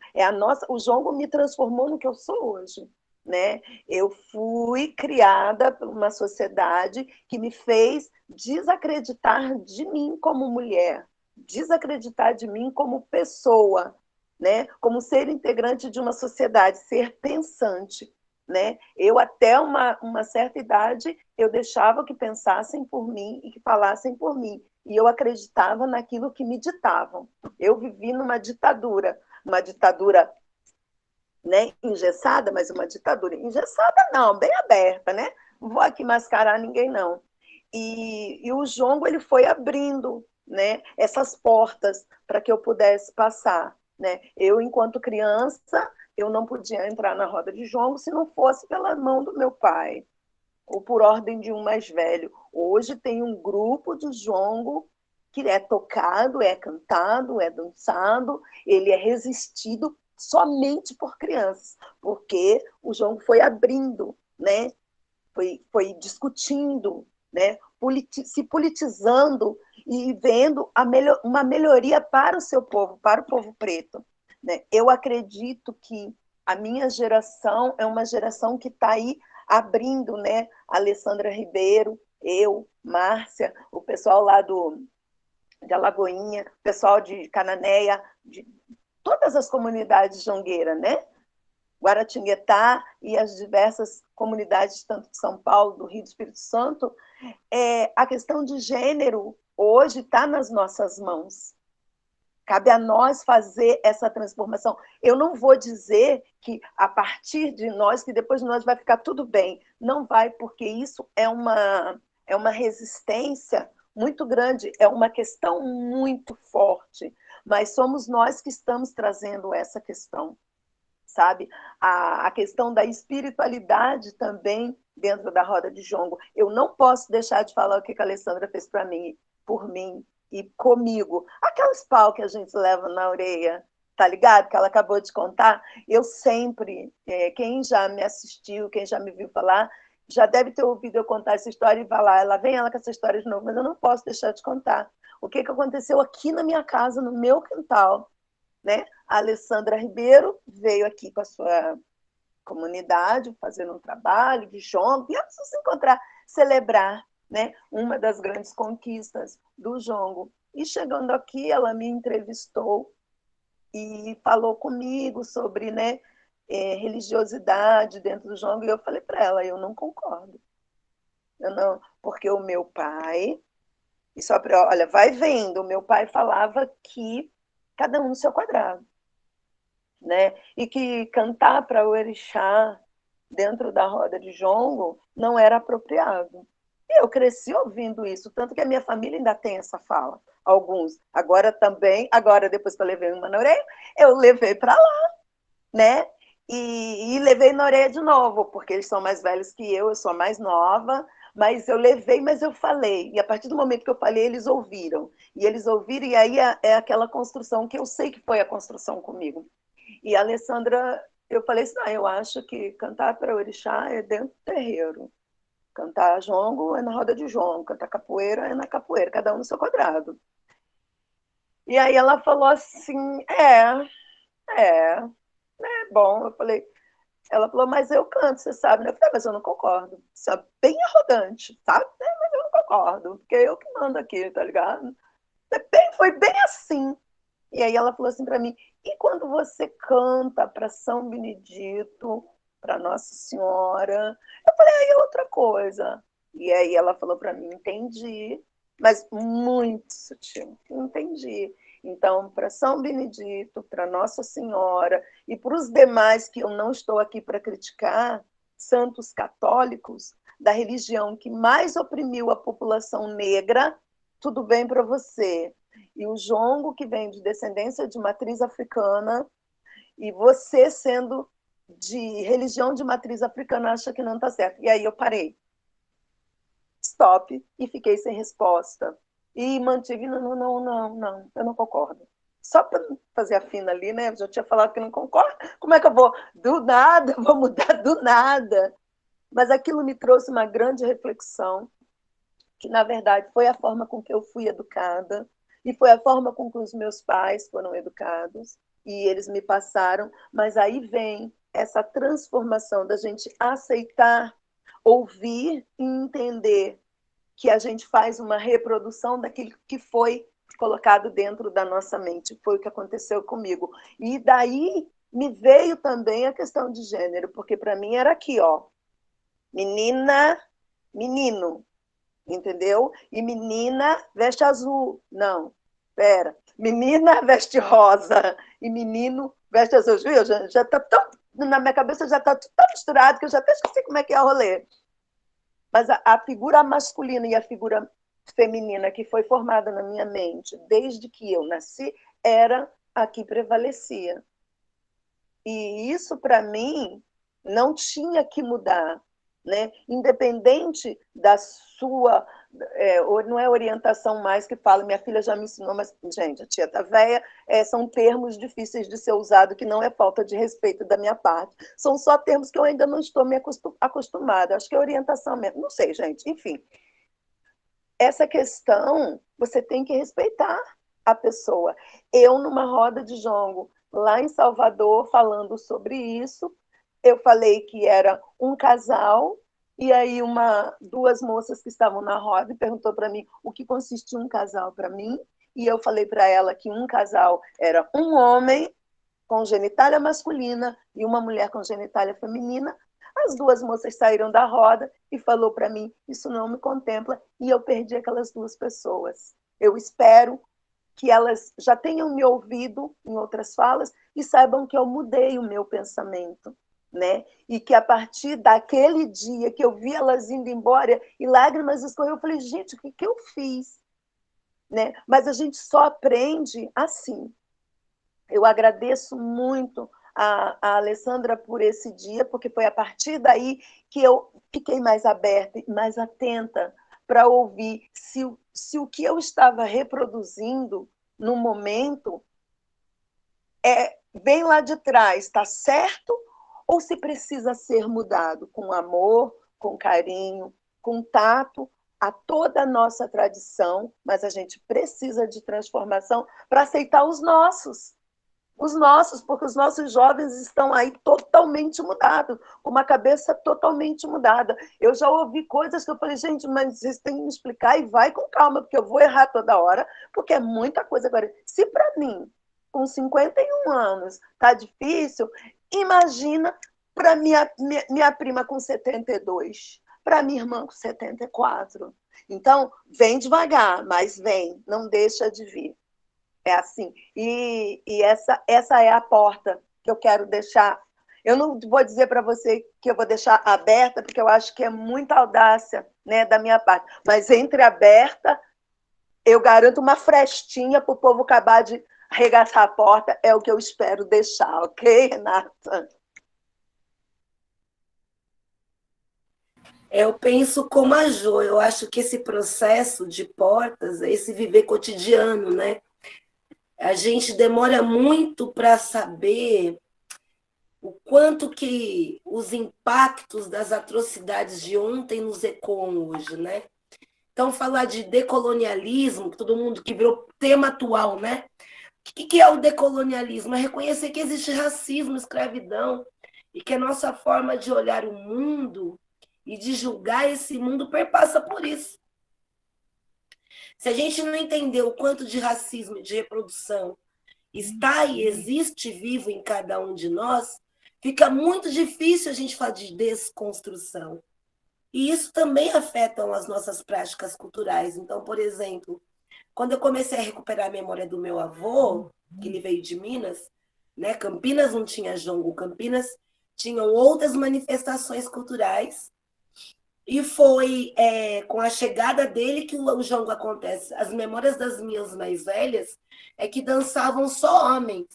O jongo me transformou no que eu sou hoje, né? Eu fui criada por uma sociedade que me fez desacreditar de mim como mulher, desacreditar de mim como pessoa, né? Como ser integrante de uma sociedade, ser pensante, né? Eu, até uma certa idade, eu deixava que pensassem por mim e que falassem por mim. E eu acreditava naquilo que me ditavam. Eu vivi numa ditadura, né, engessada, mas uma ditadura engessada não, bem aberta, né? Não vou aqui mascarar ninguém, não. E o jongo, ele foi abrindo, né, essas portas para que eu pudesse passar, né? Eu, enquanto criança, eu não podia entrar na roda de jongo se não fosse pela mão do meu pai, ou por ordem de um mais velho. Hoje tem um grupo de jongo que é tocado, é cantado, é dançado, ele é resistido somente por crianças, porque o jongo foi abrindo, né? Foi discutindo, né? Se politizando e vendo uma melhoria para o seu povo, para o povo preto, né? Eu acredito que a minha geração é uma geração que está aí abrindo, né? Alessandra Ribeiro, eu, Márcia, o pessoal lá de Alagoinha, o pessoal de Cananéia, de todas as comunidades jongueiras, né? Guaratinguetá e as diversas comunidades, tanto de São Paulo, do Rio, do Espírito Santo, a questão de gênero hoje está nas nossas mãos. Cabe a nós fazer essa transformação. Eu não vou dizer que a partir de nós, que depois de nós vai ficar tudo bem. Não vai, porque isso é uma resistência muito grande, é uma questão muito forte. Mas somos nós que estamos trazendo essa questão, sabe? A questão da espiritualidade também dentro da roda de jongo. Eu não posso deixar de falar o que a Alessandra fez para mim, por mim, e comigo. Aqueles pau que a gente leva na orelha, tá ligado? Que ela acabou de contar. Eu sempre, quem já me assistiu, quem já me viu falar, já deve ter ouvido eu contar essa história e falar, ela vem ela com essa história de novo, mas eu não posso deixar de contar. O que aconteceu aqui na minha casa, no meu quintal, né? A Alessandra Ribeiro veio aqui com a sua comunidade, fazendo um trabalho de jongo, e elas se encontrar, celebrar, né, uma das grandes conquistas do jongo. E chegando aqui, ela me entrevistou e falou comigo sobre, né, religiosidade dentro do jongo, e eu falei para ela, eu não concordo. Eu não, porque o meu pai, e só para, olha, vai vendo, o meu pai falava que cada um no seu quadrado, né? E que cantar para o orixá dentro da roda de jongo não era apropriado. E eu cresci ouvindo isso, tanto que a minha família ainda tem essa fala. Alguns. Agora também, agora depois que eu levei uma na orelha, eu levei para lá, né? E levei na orelha de novo, porque eles são mais velhos que eu sou mais nova, mas eu levei, mas eu falei. E a partir do momento que eu falei, eles ouviram. E eles ouviram, e aí é aquela construção que eu sei que foi a construção comigo. E a Alessandra, eu falei assim, não, eu acho que cantar para orixá é dentro do terreiro. Cantar jongo é na roda de jongo, cantar capoeira é na capoeira, cada um no seu quadrado. E aí ela falou assim, é bom. Eu falei, ela falou, mas eu canto, você sabe, né? Eu falei, mas eu não concordo. Isso é bem arrogante, sabe? Mas eu não concordo, porque eu que mando aqui, tá ligado? Foi bem assim. E aí ela falou assim para mim, e quando você canta para São Benedito, para Nossa Senhora? Eu falei, aí é outra coisa. E aí ela falou para mim, entendi, mas muito sutil, entendi. Então, para São Benedito, para Nossa Senhora e para os demais que eu não estou aqui para criticar, santos católicos, da religião que mais oprimiu a população negra, tudo bem para você. E o jongo, que vem de descendência de matriz africana, e você sendo de religião de matriz africana acha que não está certo. E aí eu parei. Stop. E fiquei sem resposta. E mantive, não, eu não concordo. Só para fazer a fina ali, né? Eu já tinha falado que não concordo. Como é que eu vou? Do nada, vou mudar do nada. Mas aquilo me trouxe uma grande reflexão, que, na verdade, foi a forma com que eu fui educada, e foi a forma com que os meus pais foram educados, e eles me passaram, mas aí vem essa transformação da gente aceitar, ouvir e entender que a gente faz uma reprodução daquilo que foi colocado dentro da nossa mente. Foi o que aconteceu comigo. E daí me veio também a questão de gênero, porque para mim era aqui, ó, menina, menino, entendeu? E menina veste azul. Não, pera. Menina veste rosa e menino veste azul. Viu? Já tá tão, na minha cabeça já está tão misturado que eu já até esqueci como é que é o rolê. Mas a figura masculina e a figura feminina que foi formada na minha mente desde que eu nasci era a que prevalecia. E isso, para mim, não tinha que mudar, né? Independente da sua... não é orientação mais que fala, minha filha já me ensinou, mas, gente, a tia tá velha, são termos difíceis de ser usado, que não é falta de respeito da minha parte, são só termos que eu ainda não estou me acostumada, acho que é orientação mesmo, não sei, gente, enfim. Essa questão, você tem que respeitar a pessoa. Eu, numa roda de jongo, lá em Salvador, falando sobre isso, eu falei que era um casal, e aí duas moças que estavam na roda perguntou para mim o que consistia um casal para mim, e eu falei para ela que um casal era um homem com genitália masculina e uma mulher com genitália feminina. As duas moças saíram da roda e falou para mim, isso não me contempla, e eu perdi aquelas duas pessoas. Eu espero que elas já tenham me ouvido em outras falas e saibam que eu mudei o meu pensamento, né? E que a partir daquele dia que eu vi elas indo embora e lágrimas escorreram, eu falei, gente, o que eu fiz? Né? Mas a gente só aprende assim. Eu agradeço muito a Alessandra por esse dia, porque foi a partir daí que eu fiquei mais aberta e mais atenta para ouvir se o que eu estava reproduzindo no momento vem lá de trás, está certo? Ou se precisa ser mudado com amor, com carinho, com tato, a toda a nossa tradição, mas a gente precisa de transformação para aceitar os nossos, porque os nossos jovens estão aí totalmente mudados, com uma cabeça totalmente mudada. Eu já ouvi coisas que eu falei, gente, mas vocês têm que me explicar e vai com calma, porque eu vou errar toda hora, porque é muita coisa agora. Se para mim, com 51 anos, tá difícil, imagina para minha prima com 72, para minha irmã com 74. Então, vem devagar, mas vem, não deixa de vir. É assim. E essa é a porta que eu quero deixar. Eu não vou dizer para você que eu vou deixar aberta, porque eu acho que é muita audácia, né, da minha parte. Mas entre aberta, eu garanto uma frestinha para o povo acabar de arregaçar a porta. É o que eu espero deixar, ok, Renata? Eu penso como a Jo, eu acho que esse processo de portas é esse viver cotidiano, né? A gente demora muito para saber o quanto que os impactos das atrocidades de ontem nos ecoam hoje, né? Então, falar de decolonialismo, que todo mundo que virou tema atual, né? O que é o decolonialismo? É reconhecer que existe racismo, escravidão, e que a nossa forma de olhar o mundo e de julgar esse mundo perpassa por isso. Se a gente não entender o quanto de racismo e de reprodução está e existe vivo em cada um de nós, fica muito difícil a gente falar de desconstrução. E isso também afeta as nossas práticas culturais. Então, por exemplo, quando eu comecei a recuperar a memória do meu avô, que ele veio de Minas, né? Campinas não tinha jongo, Campinas tinham outras manifestações culturais, e foi com a chegada dele que o jongo acontece. As memórias das minhas mais velhas é que dançavam só homens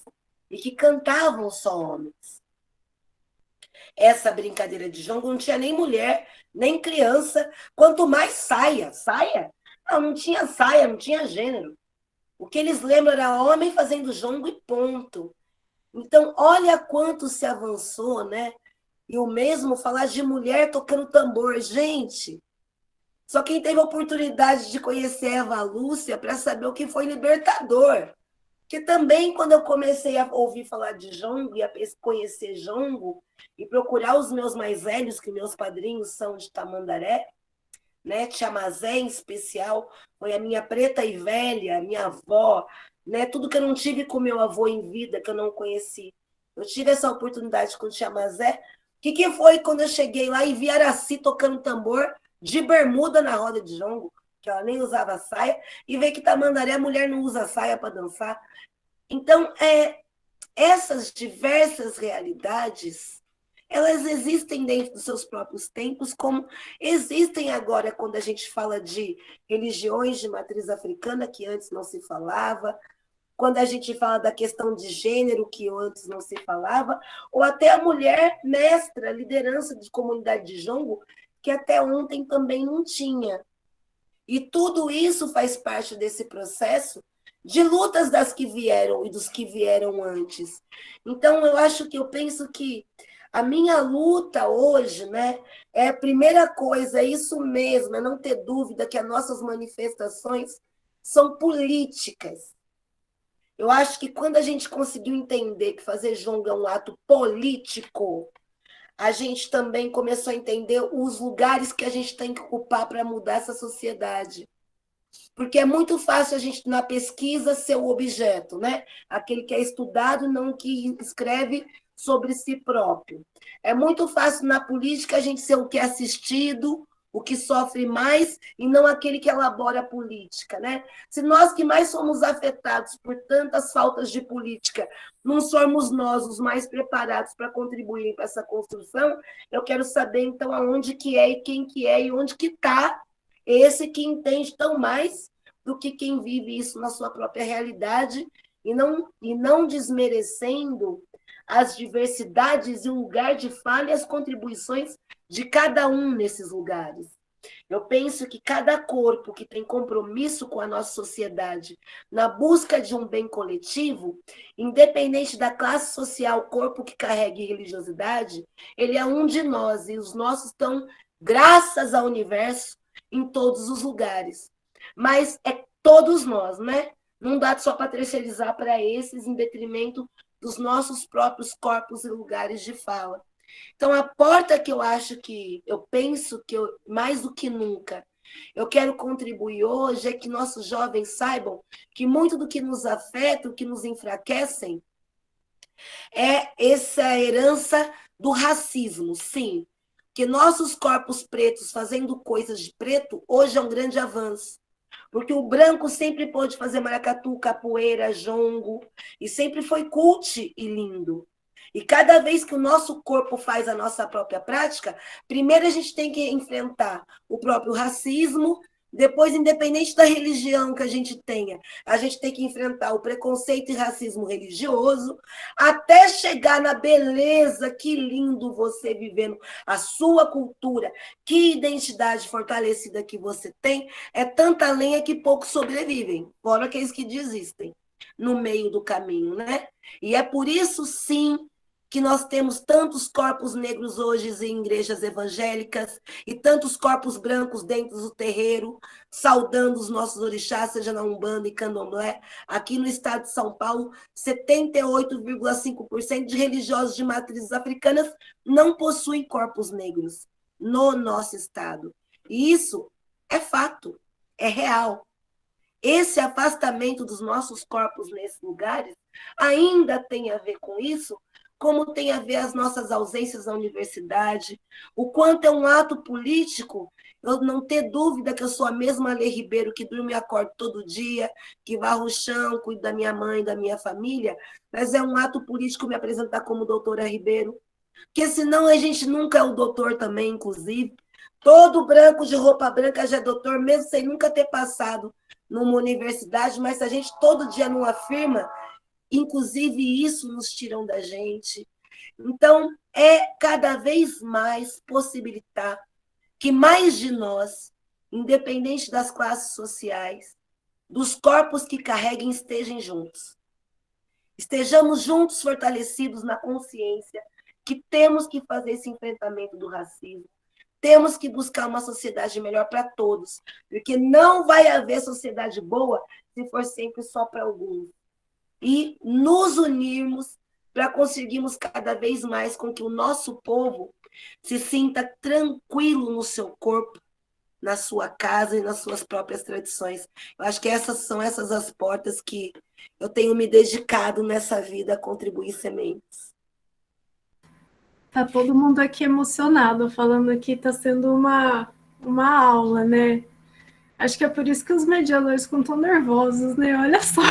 e que cantavam só homens. Essa brincadeira de jongo não tinha nem mulher, nem criança, quanto mais saia. Saia? Não tinha saia, não tinha gênero. O que eles lembram era homem fazendo jongo e ponto. Então, olha quanto se avançou, né? E o mesmo falar de mulher tocando tambor. Gente, só quem teve a oportunidade de conhecer Eva Lúcia para saber o que foi libertador. Porque também, quando eu comecei a ouvir falar de jongo e a conhecer jongo e procurar os meus mais velhos, que meus padrinhos são de Tamandaré, né? Chamazé em especial, foi a minha preta e velha, a minha avó, né? Tudo que eu não tive com meu avô em vida, que eu não conheci. Eu tive essa oportunidade com o Chamazé. O que foi quando eu cheguei lá e vi Araci tocando tambor de bermuda na roda de jongo, que ela nem usava saia, e ver que Tamandaré a mulher não usa saia para dançar. Então, essas diversas realidades, elas existem dentro dos seus próprios tempos, como existem agora quando a gente fala de religiões de matriz africana, que antes não se falava, quando a gente fala da questão de gênero, que antes não se falava, ou até a mulher mestra, liderança de comunidade de jongo, que até ontem também não tinha. E tudo isso faz parte desse processo de lutas das que vieram e dos que vieram antes. Então, eu penso que a minha luta hoje, né, é a primeira coisa, é isso mesmo, é não ter dúvida que as nossas manifestações são políticas. Eu acho que quando a gente conseguiu entender que fazer jongo é um ato político, a gente também começou a entender os lugares que a gente tem que ocupar para mudar essa sociedade. Porque é muito fácil a gente, na pesquisa, ser o objeto, né? Aquele que é estudado, não que escreve sobre si próprio. É muito fácil na política a gente ser o que é assistido, o que sofre mais, e não aquele que elabora a política, né? Se nós que mais somos afetados por tantas faltas de política, não somos nós os mais preparados para contribuir para essa construção, eu quero saber, então, aonde que é e quem que é e onde que está esse que entende tão mais do que quem vive isso na sua própria realidade e não desmerecendo as diversidades e o lugar de fala e as contribuições de cada um nesses lugares. Eu penso que cada corpo que tem compromisso com a nossa sociedade na busca de um bem coletivo, independente da classe social, corpo que carregue religiosidade, ele é um de nós e os nossos estão, graças ao universo, em todos os lugares. Mas é todos nós, né? Não dá só para terceirizar para esses em detrimento dos nossos próprios corpos e lugares de fala. Então, a porta que eu penso que mais do que nunca, eu quero contribuir hoje é que nossos jovens saibam que muito do que nos afeta, o que nos enfraquecem, é essa herança do racismo, sim. Que nossos corpos pretos fazendo coisas de preto, hoje é um grande avanço. Porque o branco sempre pôde fazer maracatu, capoeira, jongo, e sempre foi cult e lindo. E cada vez que o nosso corpo faz a nossa própria prática, primeiro a gente tem que enfrentar o próprio racismo, depois, independente da religião que a gente tenha, a gente tem que enfrentar o preconceito e racismo religioso, até chegar na beleza, que lindo você vivendo a sua cultura, que identidade fortalecida que você tem, é tanta lenha que poucos sobrevivem, fora aqueles que desistem no meio do caminho, né? E é por isso, sim, que nós temos tantos corpos negros hoje em igrejas evangélicas e tantos corpos brancos dentro do terreiro, saudando os nossos orixás, seja na Umbanda e Candomblé. Aqui no estado de São Paulo, 78,5% de religiosos de matrizes africanas não possuem corpos negros no nosso estado. E isso é fato, é real. Esse afastamento dos nossos corpos nesses lugares ainda tem a ver com isso, como tem a ver as nossas ausências na universidade, o quanto é um ato político, eu não ter dúvida que eu sou a mesma Lê Ribeiro que durmo e acordo todo dia, que varro o chão, cuido da minha mãe, da minha família, mas é um ato político me apresentar como doutora Ribeiro, porque senão a gente nunca é o doutor também, inclusive. Todo branco de roupa branca já é doutor, mesmo sem nunca ter passado numa universidade, mas se a gente todo dia não afirma, inclusive isso nos tiram da gente. Então, é cada vez mais possibilitar que mais de nós, independente das classes sociais, dos corpos que carreguem, estejam juntos. Estejamos juntos, fortalecidos na consciência que temos que fazer esse enfrentamento do racismo. Temos que buscar uma sociedade melhor para todos, porque não vai haver sociedade boa se for sempre só para alguns. E nos unirmos para conseguirmos cada vez mais com que o nosso povo se sinta tranquilo no seu corpo, na sua casa e nas suas próprias tradições. Eu acho que essas são as portas que eu tenho me dedicado nessa vida a contribuir sementes. Tá todo mundo aqui emocionado, falando que está sendo uma aula, né? Acho que é por isso que os mediadores ficam tão nervosos, né? Olha só.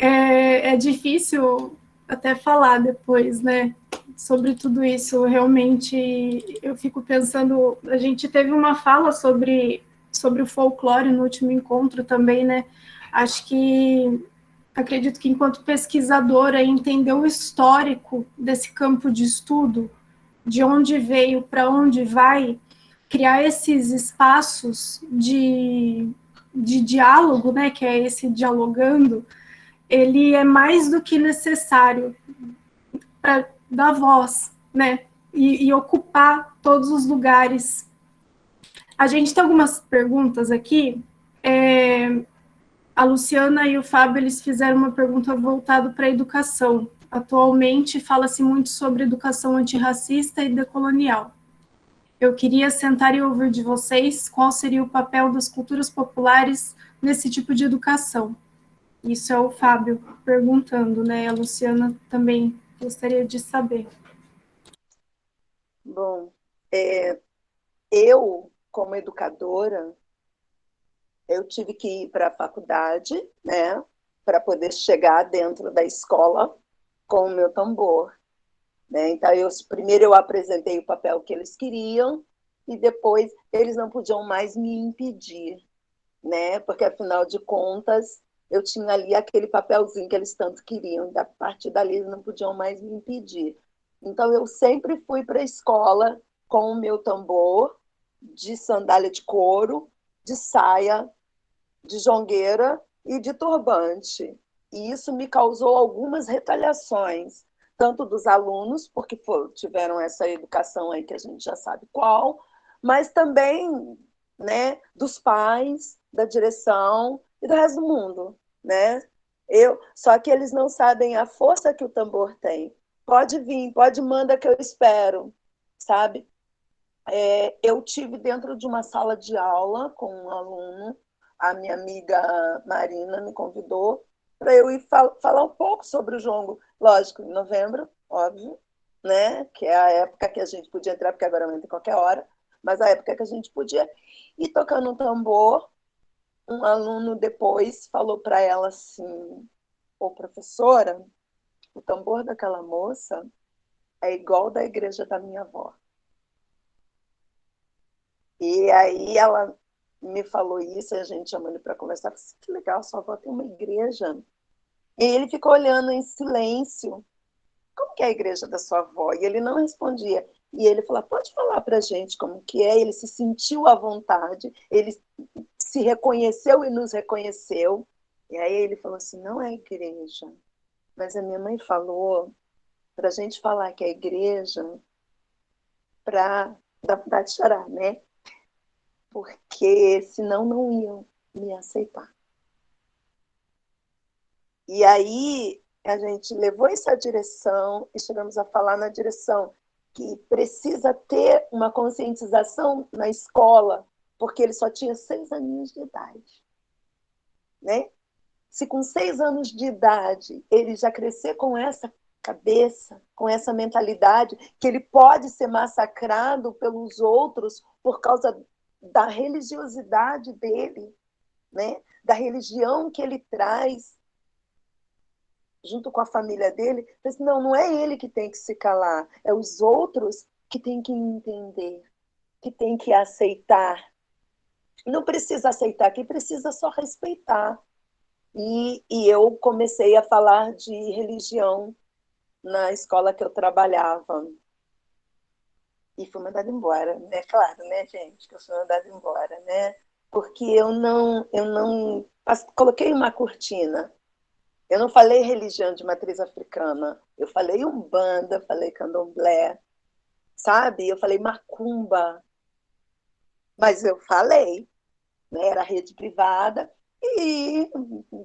É difícil até falar depois, né, sobre tudo isso. Realmente, eu fico pensando, a gente teve uma fala sobre o folclore no último encontro também, né, acredito que enquanto pesquisadora, entender o histórico desse campo de estudo, de onde veio, para onde vai, criar esses espaços de diálogo, né, que é esse dialogando, ele é mais do que necessário para dar voz, né? E ocupar todos os lugares. A gente tem algumas perguntas aqui. A Luciana e o Fábio, eles fizeram uma pergunta voltada para a educação. Atualmente, fala-se muito sobre educação antirracista e decolonial. Eu queria sentar e ouvir de vocês qual seria o papel das culturas populares nesse tipo de educação. Isso é o Fábio perguntando, né? A Luciana também gostaria de saber. Bom, eu, como educadora, eu tive que ir para a faculdade, né, para poder chegar dentro da escola com o meu tambor, né? Então, primeiro eu apresentei o papel que eles queriam e depois eles não podiam mais me impedir, né? Porque, afinal de contas, eu tinha ali aquele papelzinho que eles tanto queriam, e a partir dali eles não podiam mais me impedir. Então, eu sempre fui para a escola com o meu tambor, de sandália de couro, de saia, de jongueira e de turbante. E isso me causou algumas retaliações, tanto dos alunos, porque tiveram essa educação aí que a gente já sabe qual, mas também, né, dos pais, da direção e do resto do mundo, né? Só que eles não sabem a força que o tambor tem. Pode vir, pode mandar que eu espero, sabe? Eu tive dentro de uma sala de aula com um aluno, a minha amiga Marina me convidou para eu ir falar um pouco sobre o jongo, lógico, em novembro, óbvio, né? Que é a época que a gente podia entrar, porque agora entra em qualquer hora, mas a época que a gente podia ir tocando um tambor. Um aluno depois falou para ela assim: ô professora, o tambor daquela moça é igual da igreja da minha avó. E aí ela me falou isso, e a gente chamou ele para conversar. Eu falei assim, que legal, sua avó tem uma igreja. E ele ficou olhando em silêncio. Como que é a igreja da sua avó? E ele não respondia. E ele falou, pode falar para a gente como que é? Ele se sentiu à vontade, ele se reconheceu e nos reconheceu. E aí ele falou assim, não é igreja. Mas a minha mãe falou para a gente falar que é igreja para dar vontade de chorar, né? Porque senão não iam me aceitar. E aí a gente levou essa direção e chegamos a falar na direção que precisa ter uma conscientização na escola, porque ele só tinha 6 aninhos de idade, né? Se com 6 anos de idade ele já crescer com essa cabeça, com essa mentalidade, que ele pode ser massacrado pelos outros por causa da religiosidade dele, né? Da religião que ele traz junto com a família dele, não é ele que tem que se calar, é os outros que têm que entender, que têm que aceitar. Não precisa aceitar, quem precisa só respeitar. E eu comecei a falar de religião na escola que eu trabalhava. E fui mandada embora, né? Claro, né, gente, que eu fui mandada embora, né? Porque eu não coloquei uma cortina. Eu não falei religião de matriz africana. Eu falei umbanda, falei candomblé, sabe? Eu falei macumba. Mas eu falei, né? Era rede privada. E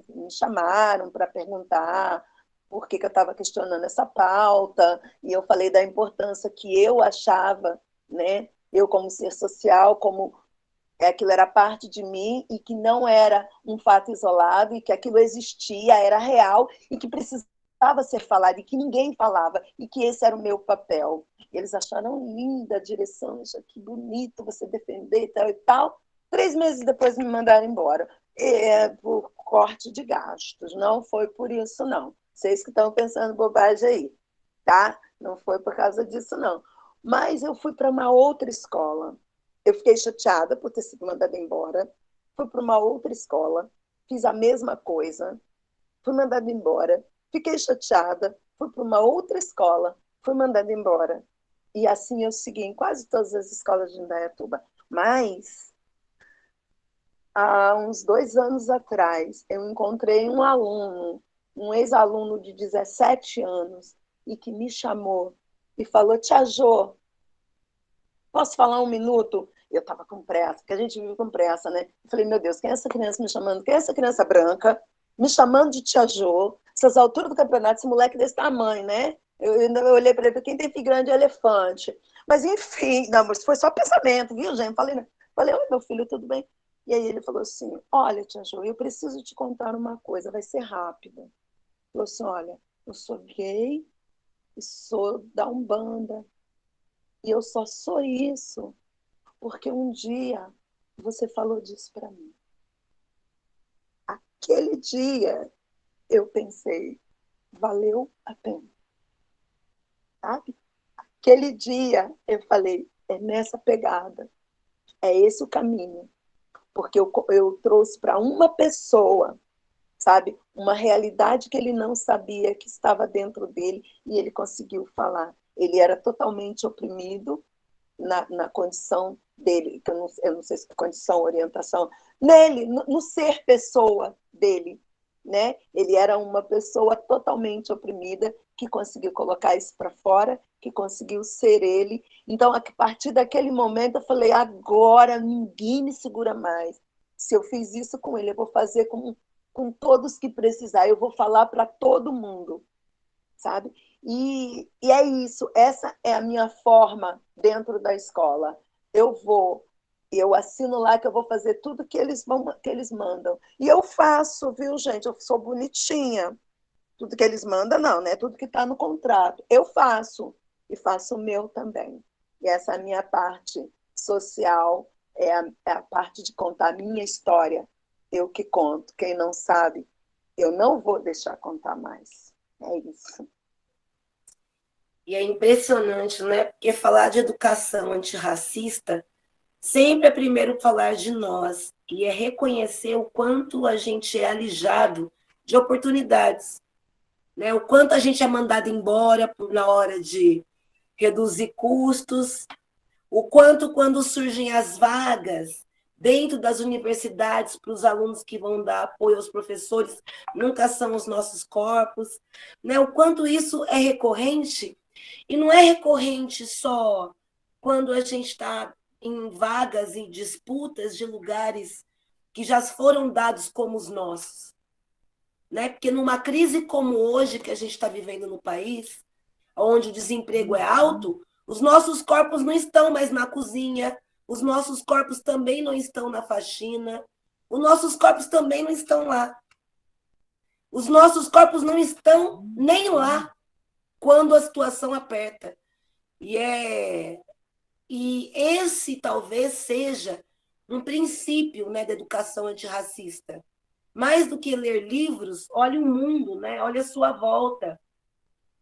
me chamaram para perguntar por que eu estava questionando essa pauta. E eu falei da importância que eu achava, né? Eu como ser social, como aquilo era parte de mim e que não era um fato isolado e que aquilo existia, era real e que precisava ser falado e que ninguém falava e que esse era o meu papel. Eles acharam linda a direção, que bonito você defender e tal e tal. 3 meses depois me mandaram embora, por corte de gastos. Não foi por isso, não. Vocês que estão pensando bobagem aí, tá? Não foi por causa disso, não. Mas eu fui para uma outra escola. Eu fiquei chateada por ter sido mandada embora. Fui para uma outra escola, fiz a mesma coisa, fui mandada embora. Fiquei chateada, fui para uma outra escola, fui mandada embora. E assim eu segui em quase todas as escolas de Indaiatuba. Mas, há uns 2 anos atrás, eu encontrei um aluno, um ex-aluno de 17 anos, e que me chamou e falou, Tia Jô, posso falar 1 minuto? Eu estava com pressa, porque a gente vive com pressa, né? Eu falei, meu Deus, quem é essa criança me chamando? Quem é essa criança branca me chamando de Tia Jô? Essas alturas do campeonato, esse moleque desse tamanho, né? Eu olhei para ele, quem tem filho grande é elefante. Mas, enfim, não, mas foi só pensamento, viu, gente? Falei, oi, meu filho, tudo bem? E aí ele falou assim, olha, tia Jo, eu preciso te contar uma coisa, vai ser rápido. Ele falou assim, olha, eu sou gay e sou da Umbanda. E eu só sou isso porque um dia você falou disso para mim. Aquele dia eu pensei, valeu a pena. Sabe? Aquele dia eu falei, é nessa pegada, é esse o caminho. Porque eu trouxe para uma pessoa, sabe, uma realidade que ele não sabia que estava dentro dele e ele conseguiu falar. Ele era totalmente oprimido na condição dele, que eu não sei se é condição, orientação, nele, no ser pessoa dele, né? Ele era uma pessoa totalmente oprimida que conseguiu colocar isso para fora, que conseguiu ser ele. Então, a partir daquele momento, eu falei, agora ninguém me segura mais. Se eu fiz isso com ele, eu vou fazer com todos que precisar, eu vou falar para todo mundo, sabe? E é isso, essa é a minha forma dentro da escola. Eu assino lá que eu vou fazer tudo que eles mandam. E eu faço, viu, gente? Eu sou bonitinha. Tudo que eles mandam, não, né? Tudo que está no contrato. Eu faço. E faço o meu também. E essa é a minha parte social, é a parte de contar a minha história. Eu que conto. Quem não sabe, eu não vou deixar contar mais. É isso. E é impressionante, né? Porque falar de educação antirracista sempre é primeiro falar de nós e é reconhecer o quanto a gente é alijado de oportunidades, né? O quanto a gente é mandado embora na hora de reduzir custos, o quanto quando surgem as vagas dentro das universidades para os alunos que vão dar apoio aos professores, nunca são os nossos corpos, né? O quanto isso é recorrente, e não é recorrente só quando a gente está em vagas e disputas de lugares que já foram dados como os nossos, né? Porque numa crise como hoje que a gente está vivendo no país, onde o desemprego é alto, os nossos corpos não estão mais na cozinha, os nossos corpos também não estão na faxina, os nossos corpos também não estão lá. Os nossos corpos não estão nem lá quando a situação aperta. E esse talvez seja um princípio, né, da educação antirracista. Mais do que ler livros, olhe o mundo, né? Olhe a sua volta.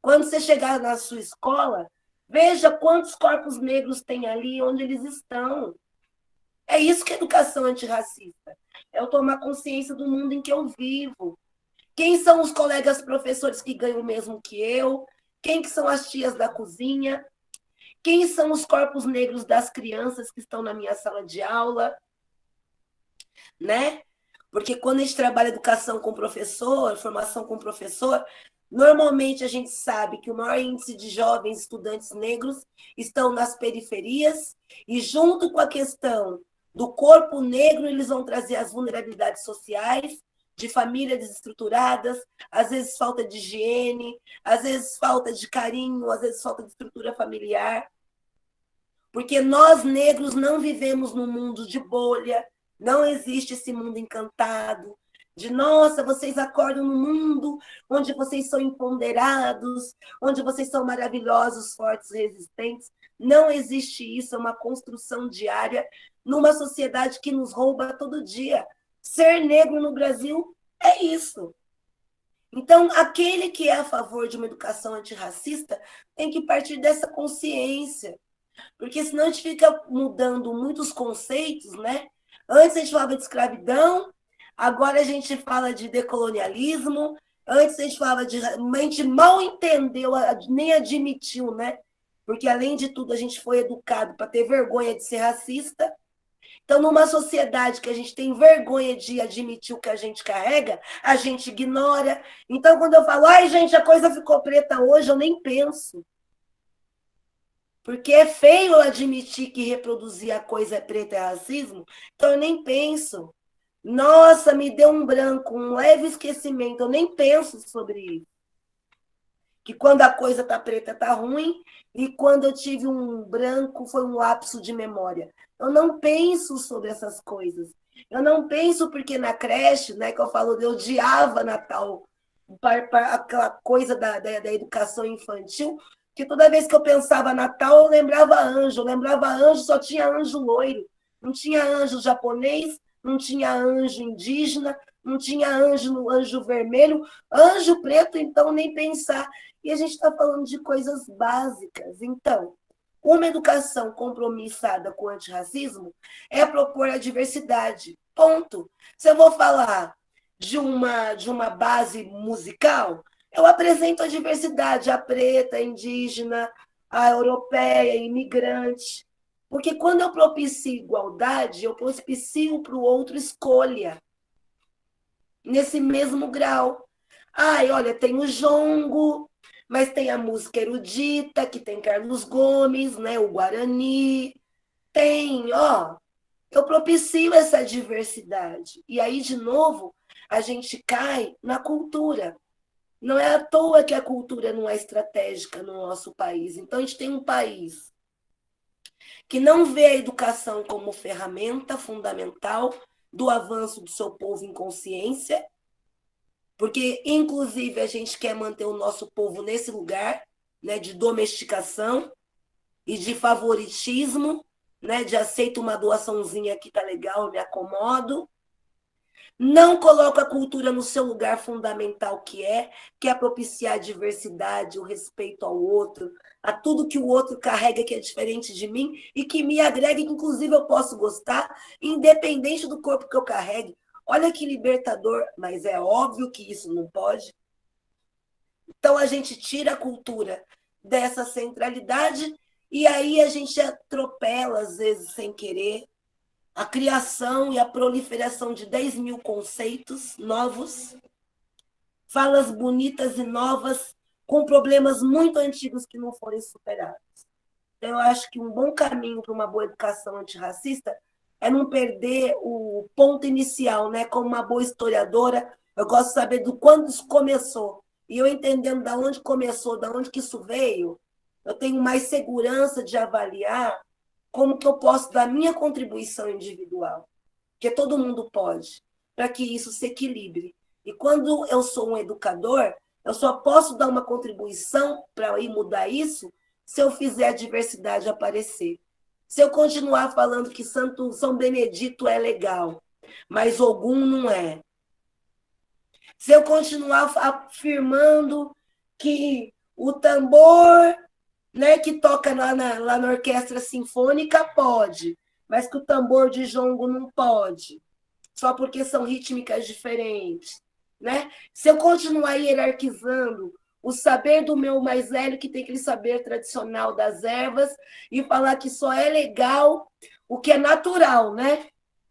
Quando você chegar na sua escola, veja quantos corpos negros tem ali, onde eles estão. É isso que é educação antirracista. É eu tomar consciência do mundo em que eu vivo. Quem são os colegas professores que ganham o mesmo que eu? Quem que são as tias da cozinha? Quem são os corpos negros das crianças que estão na minha sala de aula? Né? Porque quando a gente trabalha educação com professor, formação com professor, normalmente a gente sabe que o maior índice de jovens estudantes negros estão nas periferias e junto com a questão do corpo negro, eles vão trazer as vulnerabilidades sociais, de famílias desestruturadas, às vezes falta de higiene, às vezes falta de carinho, às vezes falta de estrutura familiar. Porque nós negros não vivemos num mundo de bolha, não existe esse mundo encantado, de nossa, vocês acordam no mundo onde vocês são empoderados, onde vocês são maravilhosos, fortes, resistentes. Não existe isso, é uma construção diária numa sociedade que nos rouba todo dia. Ser negro no Brasil é isso. Então, aquele que é a favor de uma educação antirracista tem que partir dessa consciência, porque senão a gente fica mudando muitos conceitos, né? Antes a gente falava de escravidão, agora a gente fala de decolonialismo, antes a gente falava de... A gente mal entendeu, nem admitiu, né? Porque, além de tudo, a gente foi educado para ter vergonha de ser racista. Então, numa sociedade que a gente tem vergonha de admitir o que a gente carrega, a gente ignora. Então, quando eu falo, ai, gente, a coisa ficou preta hoje, eu nem penso. Porque é feio eu admitir que reproduzir a coisa preta é racismo, então eu nem penso. Nossa, me deu um branco, um leve esquecimento, eu nem penso sobre isso. que quando a coisa tá preta, tá ruim, e quando eu tive um branco, foi um lapso de memória. Eu não penso sobre essas coisas. Eu não penso porque na creche, né, que eu falo, eu odiava Natal, aquela coisa da educação infantil, que toda vez que eu pensava Natal, eu lembrava anjo, só tinha anjo loiro, não tinha anjo japonês, não tinha anjo indígena, não tinha anjo vermelho, anjo preto, então nem pensar. E a gente está falando de coisas básicas. Então, uma educação compromissada com o antirracismo é propor a diversidade. Ponto. Se eu vou falar de uma base musical, eu apresento a diversidade, a preta, a indígena, a europeia, a imigrante. Porque quando eu propicio igualdade, eu propicio para o outro escolha, nesse mesmo grau. Ai, olha, tem o jongo, mas tem a música erudita, que tem Carlos Gomes, né, o Guarani. Tem, ó, eu propicio essa diversidade. E aí, de novo, a gente cai na cultura. Não é à toa que a cultura não é estratégica no nosso país. Então, a gente tem um país que não vê a educação como ferramenta fundamental do avanço do seu povo em consciência, porque, inclusive, a gente quer manter o nosso povo nesse lugar, né, de domesticação e de favoritismo, né, de aceito uma doaçãozinha aqui, tá legal, eu me acomodo. Não coloca a cultura no seu lugar fundamental, que é propiciar a diversidade, o respeito ao outro, a tudo que o outro carrega que é diferente de mim e que me agrega, que inclusive eu posso gostar, independente do corpo que eu carregue. Olha que libertador, mas é óbvio que isso não pode. Então a gente tira a cultura dessa centralidade e aí a gente atropela, às vezes, sem querer, a criação e a proliferação de 10 mil conceitos novos, falas bonitas e novas, com problemas muito antigos que não foram superados. Então, eu acho que um bom caminho para uma boa educação antirracista é não perder o ponto inicial, né? Como uma boa historiadora, eu gosto de saber do quando isso começou. E eu entendendo de onde começou, de onde que isso veio, eu tenho mais segurança de avaliar como que eu posso dar minha contribuição individual, porque todo mundo pode, para que isso se equilibre. E quando eu sou um educador, eu só posso dar uma contribuição para ir mudar isso se eu fizer a diversidade aparecer. Se eu continuar falando que São Benedito é legal, mas Ogum não é. Se eu continuar afirmando que o tambor, né, que toca lá na orquestra sinfônica pode, mas que o tambor de jongo não pode, só porque são rítmicas diferentes, né? Se eu continuar hierarquizando o saber do meu mais velho, que tem aquele saber tradicional das ervas, e falar que só é legal o que é natural, né?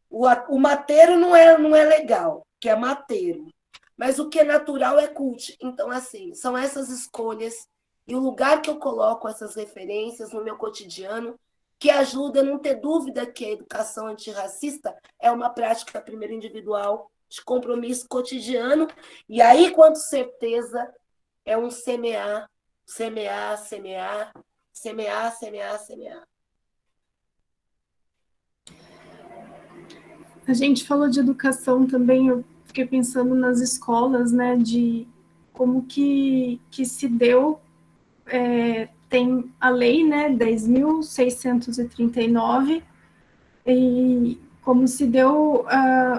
O mateiro não é legal, que é mateiro. Mas o que é natural é cult. Então, assim, são essas escolhas e o lugar que eu coloco essas referências no meu cotidiano que ajuda a não ter dúvida que a educação antirracista é uma prática, primeiro, individual, de compromisso cotidiano, e aí, quanto certeza, é um semear, semear, semear, semear, semear, semear. A gente falou de educação também, eu fiquei pensando nas escolas, né, de como que se deu, tem a lei, né, 10.639, e como se deu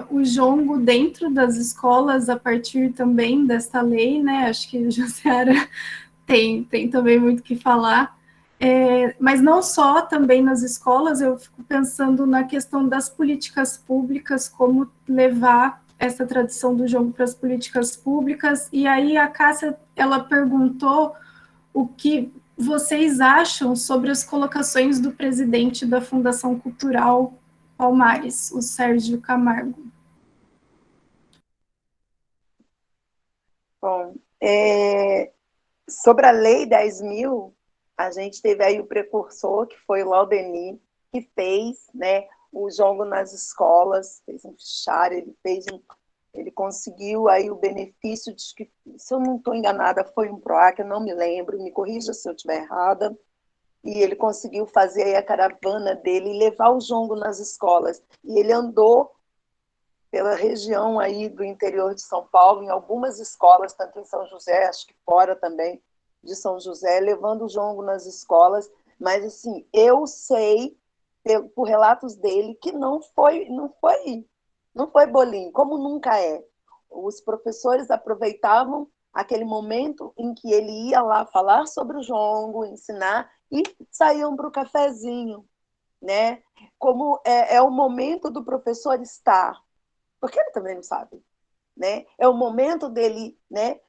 o jongo dentro das escolas a partir também dessa lei, né, acho que a Jaciara tem também muito o que falar, mas não só também nas escolas, eu fico pensando na questão das políticas públicas, como levar essa tradição do jogo para as políticas públicas, e aí a Cássia, ela perguntou o que vocês acham sobre as colocações do presidente da Fundação Cultural Palmares, o Sérgio Camargo. Bom, sobre a Lei 10.000, a gente teve aí o precursor, que foi o Laudemir, que fez, né, o jongo nas escolas, fez um fichário, ele fez Ele conseguiu aí o benefício de que, se eu não estou enganada, foi um PROAC, eu não me lembro, me corrija se eu estiver errada, e ele conseguiu fazer aí a caravana dele e levar o jongo nas escolas. E ele andou pela região aí do interior de São Paulo, em algumas escolas, tanto em São José, acho que fora também de São José, levando o jongo nas escolas. Mas, assim, eu sei, por relatos dele, que não foi bolinho, como nunca é. Os professores aproveitavam aquele momento em que ele ia lá falar sobre o jongo, ensinar, e saíam para o cafezinho, né? Como é o momento do professor estar, porque ele também não sabe, né? É o momento dele, né,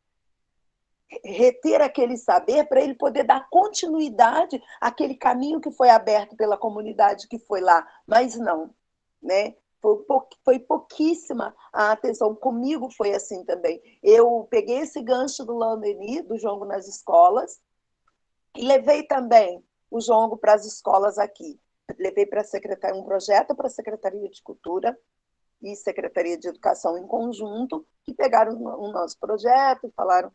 reter aquele saber para ele poder dar continuidade àquele caminho que foi aberto pela comunidade que foi lá, mas não, né? Foi pouquíssima a atenção. Comigo foi assim também. Eu peguei esse gancho do Landeni, do jongo nas escolas, e levei também o jongo para as escolas aqui. Levei para um projeto para a Secretaria de Cultura e Secretaria de Educação em conjunto, que pegaram o nosso projeto e falaram: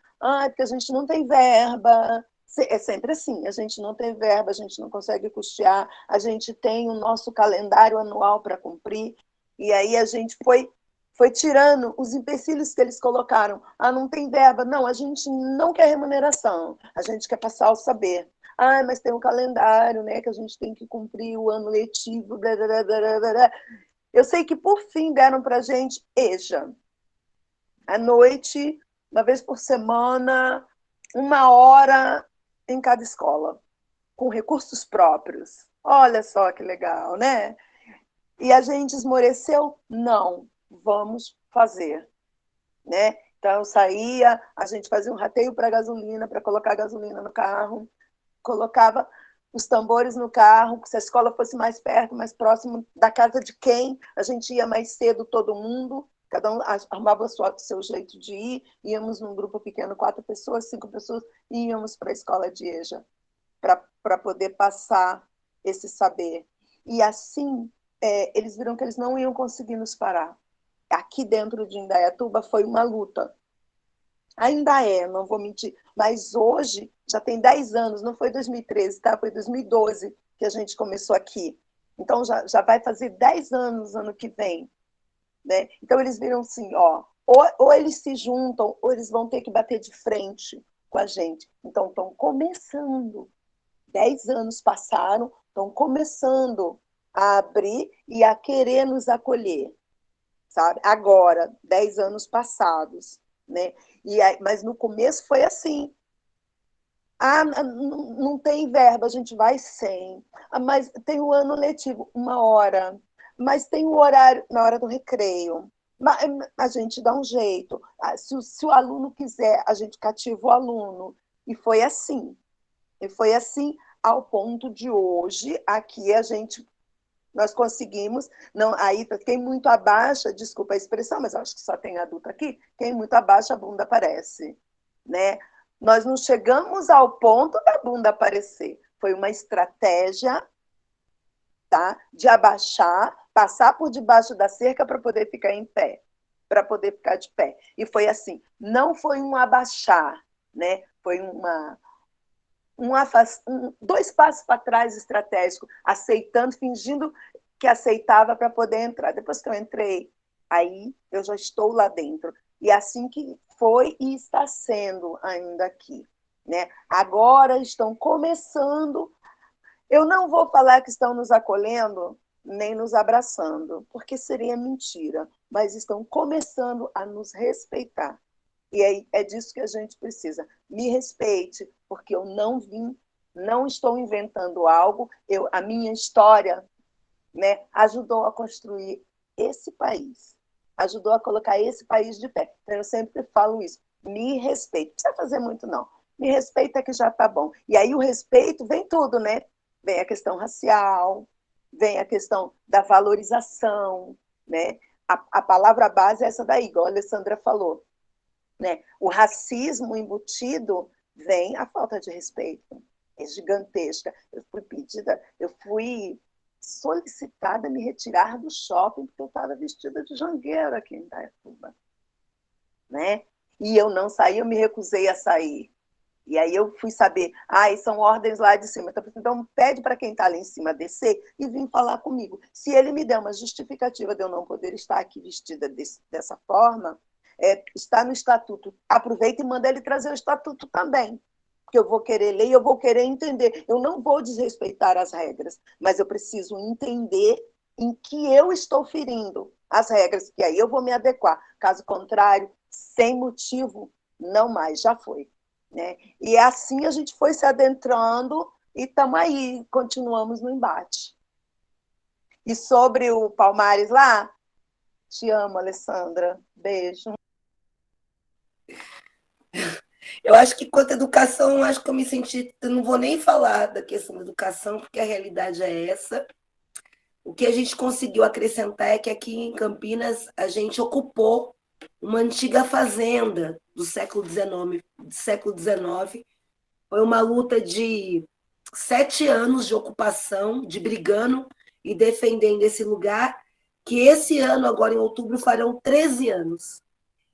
porque a gente não tem verba. É sempre assim, a gente não tem verba, a gente não consegue custear, a gente tem o nosso calendário anual para cumprir, e aí a gente foi tirando os empecilhos que eles colocaram. Não tem verba. Não, a gente não quer remuneração, a gente quer passar o saber. Mas tem um calendário, né, que a gente tem que cumprir o ano letivo. Blá, blá, blá, blá, blá. Eu sei que, por fim, deram para a gente EJA. À noite, uma vez por semana, 1 hora em cada escola, com recursos próprios. Olha só que legal, né? E a gente esmoreceu? Não, vamos fazer, né? Então, eu saía, a gente fazia um rateio para gasolina, para colocar gasolina no carro, colocava os tambores no carro, se a escola fosse mais perto, mais próximo da casa de quem, a gente ia mais cedo, todo mundo, cada um armava o seu jeito de ir, íamos num grupo pequeno, 4 pessoas, 5 pessoas, e íamos para a escola de EJA, para poder passar esse saber. E assim, eles viram que eles não iam conseguir nos parar. Aqui dentro de Indaiatuba foi uma luta. Ainda não vou mentir, mas hoje já tem 10 anos, não foi 2013, tá? Foi 2012 que a gente começou aqui. Então já vai fazer 10 anos ano que vem, né? Então eles viram assim, ou eles se juntam, ou eles vão ter que bater de frente com a gente. Então estão começando. 10 anos passaram, estão começando a abrir e a querer nos acolher, sabe? Agora, 10 anos passados, né? Mas no começo foi assim. Não tem verba, a gente vai sem. Mas tem o ano letivo, 1 hora. Mas tem o horário na hora do recreio. A gente dá um jeito. Se o aluno quiser, a gente cativa o aluno. E foi assim. E foi assim ao ponto de hoje, aqui nós conseguimos, não, aí quem muito abaixa, desculpa a expressão, mas acho que só tem adulto aqui, quem muito abaixa, a bunda aparece, né? Nós não chegamos ao ponto da bunda aparecer, foi uma estratégia, tá, de abaixar, passar por debaixo da cerca para poder ficar em pé, para poder ficar de pé. E foi assim, não foi um abaixar, né? Foi 2 passos para trás estratégico, aceitando, fingindo que aceitava para poder entrar. Depois que eu entrei, aí eu já estou lá dentro. E assim que foi e está sendo ainda aqui, né? Agora estão começando. Eu não vou falar que estão nos acolhendo nem nos abraçando, porque seria mentira, mas estão começando a nos respeitar. E é disso que a gente precisa. Me respeite, porque eu não estou inventando algo. A minha história, né, ajudou a construir esse país, ajudou a colocar esse país de pé. Então, eu sempre falo isso. Me respeite. Não precisa fazer muito, não. Me respeita que já está bom. E aí o respeito vem tudo, né? Vem a questão racial, vem a questão da valorização, né? A palavra base é essa daí, igual a Alessandra falou. Né? O racismo embutido vem a falta de respeito. É gigantesca. Eu fui solicitada a me retirar do shopping porque eu estava vestida de jangueira aqui em Indaiatuba. né? E eu não saí, eu me recusei a sair. E aí eu fui saber, são ordens lá de cima. Então pede para quem está lá em cima descer e vir falar comigo. Se ele me der uma justificativa de eu não poder estar aqui vestida dessa forma, está no estatuto. Aproveita e manda ele trazer o estatuto também. Porque eu vou querer ler e eu vou querer entender. Eu não vou desrespeitar as regras, mas eu preciso entender em que eu estou ferindo as regras, que aí eu vou me adequar. Caso contrário, sem motivo, não mais, já foi. Né? E assim a gente foi se adentrando e estamos aí, continuamos no embate. E sobre o Palmares lá, te amo, Alessandra. Beijo. Eu acho que quanto à educação, acho que eu me senti... Eu não vou nem falar da questão da educação, porque a realidade é essa. O que a gente conseguiu acrescentar é que aqui em Campinas a gente ocupou uma antiga fazenda do século XIX. Foi uma luta de 7 anos de ocupação, de brigando e defendendo esse lugar, que esse ano, agora em outubro, farão 13 anos.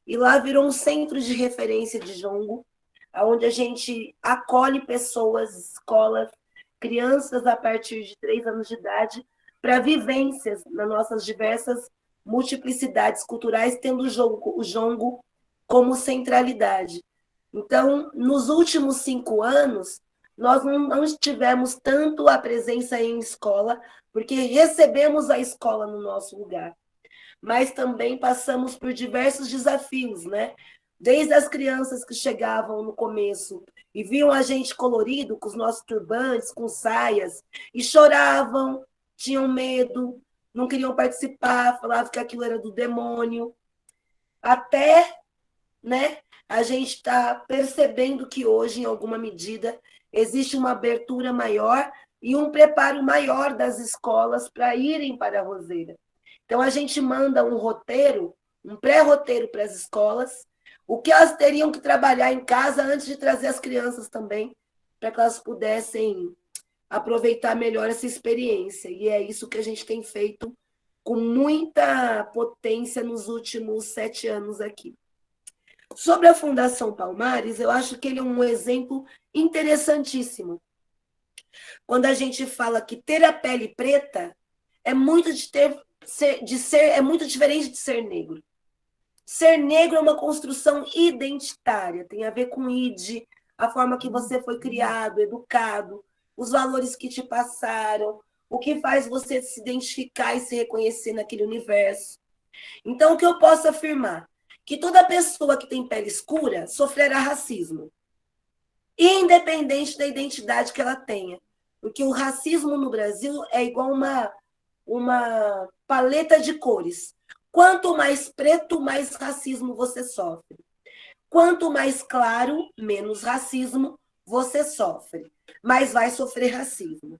E lá virou um centro de referência de jongo, onde a gente acolhe pessoas, escolas, crianças a partir de 3 anos de idade, para vivências nas nossas diversas multiplicidades culturais, tendo o jongo como centralidade. Então, nos últimos 5 anos, nós não tivemos tanto a presença em escola, porque recebemos a escola no nosso lugar. Mas também passamos por diversos desafios, né? Desde as crianças que chegavam no começo e viam a gente colorido, com os nossos turbantes, com saias, e choravam, tinham medo, não queriam participar, falavam que aquilo era do demônio. Até, né, a gente está percebendo que hoje, em alguma medida, existe uma abertura maior e um preparo maior das escolas para irem para a Roseira. Então, a gente manda um roteiro, um pré-roteiro para as escolas, o que elas teriam que trabalhar em casa antes de trazer as crianças também, para que elas pudessem aproveitar melhor essa experiência. E é isso que a gente tem feito com muita potência nos últimos 7 anos aqui. Sobre a Fundação Palmares, eu acho que ele é um exemplo interessantíssimo. Quando a gente fala que ter a pele preta é muito é muito diferente de ser negro. Ser negro é uma construção identitária, tem a ver com id, a forma que você foi criado, educado, os valores que te passaram, o que faz você se identificar e se reconhecer naquele universo. Então, o que eu posso afirmar? Que toda pessoa que tem pele escura sofrerá racismo, independente da identidade que ela tenha. Porque o racismo no Brasil é igual uma paleta de cores. Quanto mais preto, mais racismo você sofre. Quanto mais claro, menos racismo você sofre. Mas vai sofrer racismo.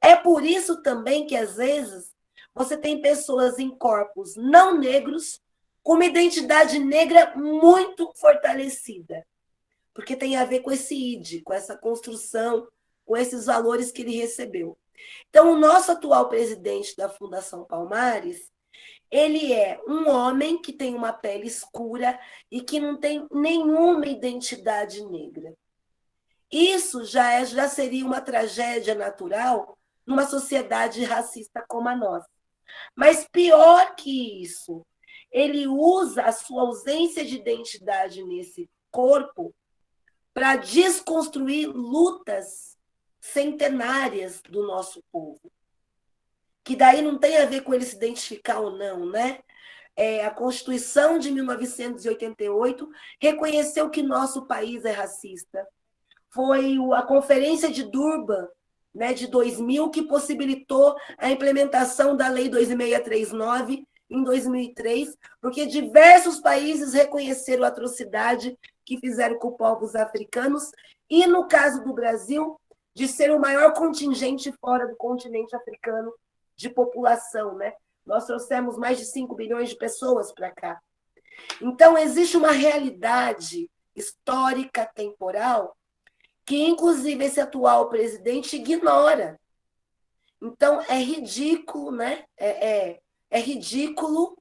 É por isso também que, às vezes, você tem pessoas em corpos não negros com uma identidade negra muito fortalecida. Porque tem a ver com esse id, com essa construção, com esses valores que ele recebeu. Então, o nosso atual presidente da Fundação Palmares, ele é um homem que tem uma pele escura e que não tem nenhuma identidade negra. Isso já seria uma tragédia natural numa sociedade racista como a nossa. Mas pior que isso, ele usa a sua ausência de identidade nesse corpo para desconstruir lutas centenárias do nosso povo. Que daí não tem a ver com ele se identificar ou não, né? A Constituição de 1988 reconheceu que nosso país é racista. Foi a Conferência de Durban, né, de 2000, que possibilitou a implementação da Lei 2639 em 2003, porque diversos países reconheceram a atrocidade que fizeram com povos africanos, e no caso do Brasil, de ser o maior contingente fora do continente africano de população, né? Nós trouxemos mais de 5 bilhões de pessoas para cá. Então, existe uma realidade histórica, temporal, que, inclusive, esse atual presidente ignora. Então, é ridículo, né? É ridículo,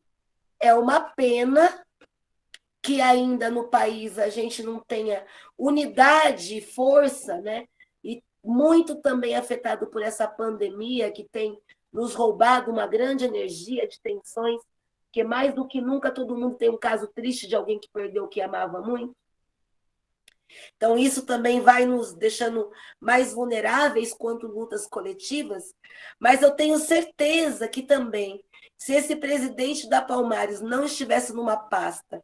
é uma pena que ainda no país a gente não tenha unidade e força, né? E muito também afetado por essa pandemia que tem nos roubado uma grande energia de tensões, que mais do que nunca todo mundo tem um caso triste de alguém que perdeu o que amava muito. Então, isso também vai nos deixando mais vulneráveis quanto lutas coletivas, mas eu tenho certeza que também, se esse presidente da Palmares não estivesse numa pasta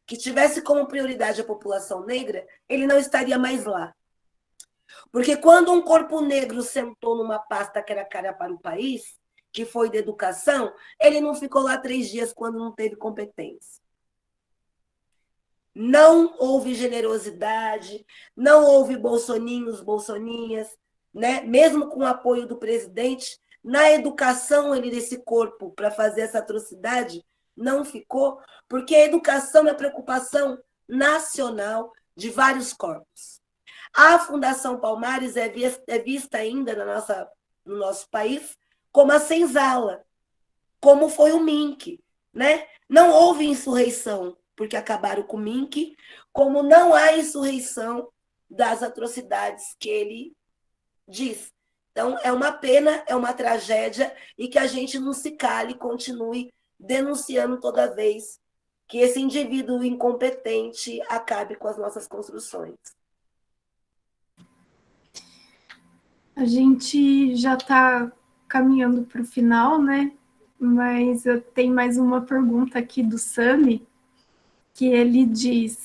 que tivesse como prioridade a população negra, ele não estaria mais lá. Porque quando um corpo negro sentou numa pasta que era cara para o país, que foi de educação, ele não ficou lá 3 dias quando não teve competência. Não houve generosidade, não houve bolsoninhos, bolsoninhas, né? Mesmo com o apoio do presidente, na educação ele desse corpo para fazer essa atrocidade não ficou, porque a educação é preocupação nacional de vários corpos. A Fundação Palmares é vista ainda no nosso país como a senzala, como foi o MINC, né? Não houve insurreição, porque acabaram com o MINC, como não há insurreição das atrocidades que ele diz. Então, é uma pena, é uma tragédia, e que a gente não se cale e continue denunciando toda vez que esse indivíduo incompetente acabe com as nossas construções. A gente já está caminhando para o final, né? Mas eu tenho mais uma pergunta aqui do Sami, que ele diz: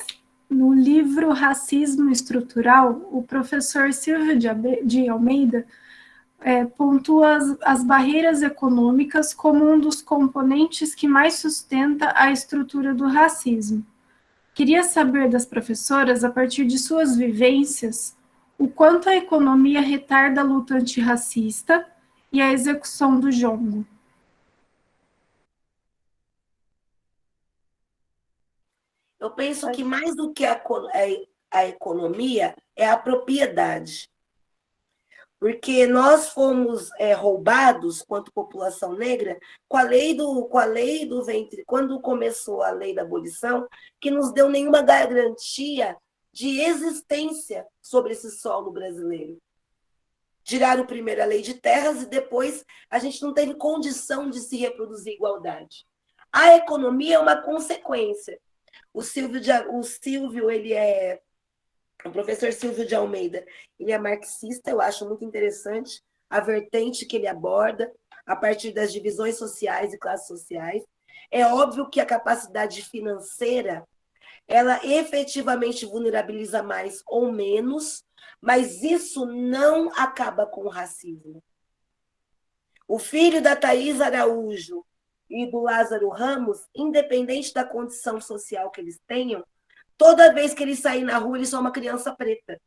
no livro Racismo Estrutural, o professor Silvio de Almeida pontua as barreiras econômicas como um dos componentes que mais sustenta a estrutura do racismo. Queria saber das professoras, a partir de suas vivências, o quanto a economia retarda a luta antirracista e a execução do jongo. Eu penso que mais do que a economia é a propriedade. Porque nós fomos roubados, quanto população negra, com a lei do ventre, quando começou a lei da abolição, que nos deu nenhuma garantia de existência sobre esse solo brasileiro. Tiraram primeiro a lei de terras e depois a gente não teve condição de se reproduzir igualdade. A economia é uma consequência. O professor Silvio de Almeida, ele é marxista, eu acho muito interessante a vertente que ele aborda a partir das divisões sociais e classes sociais. É óbvio que a capacidade financeira, ela efetivamente vulnerabiliza mais ou menos, mas isso não acaba com o racismo. O filho da Thaís Araújo e do Lázaro Ramos, independente da condição social que eles tenham, toda vez que ele sair na rua, ele só é uma criança preta.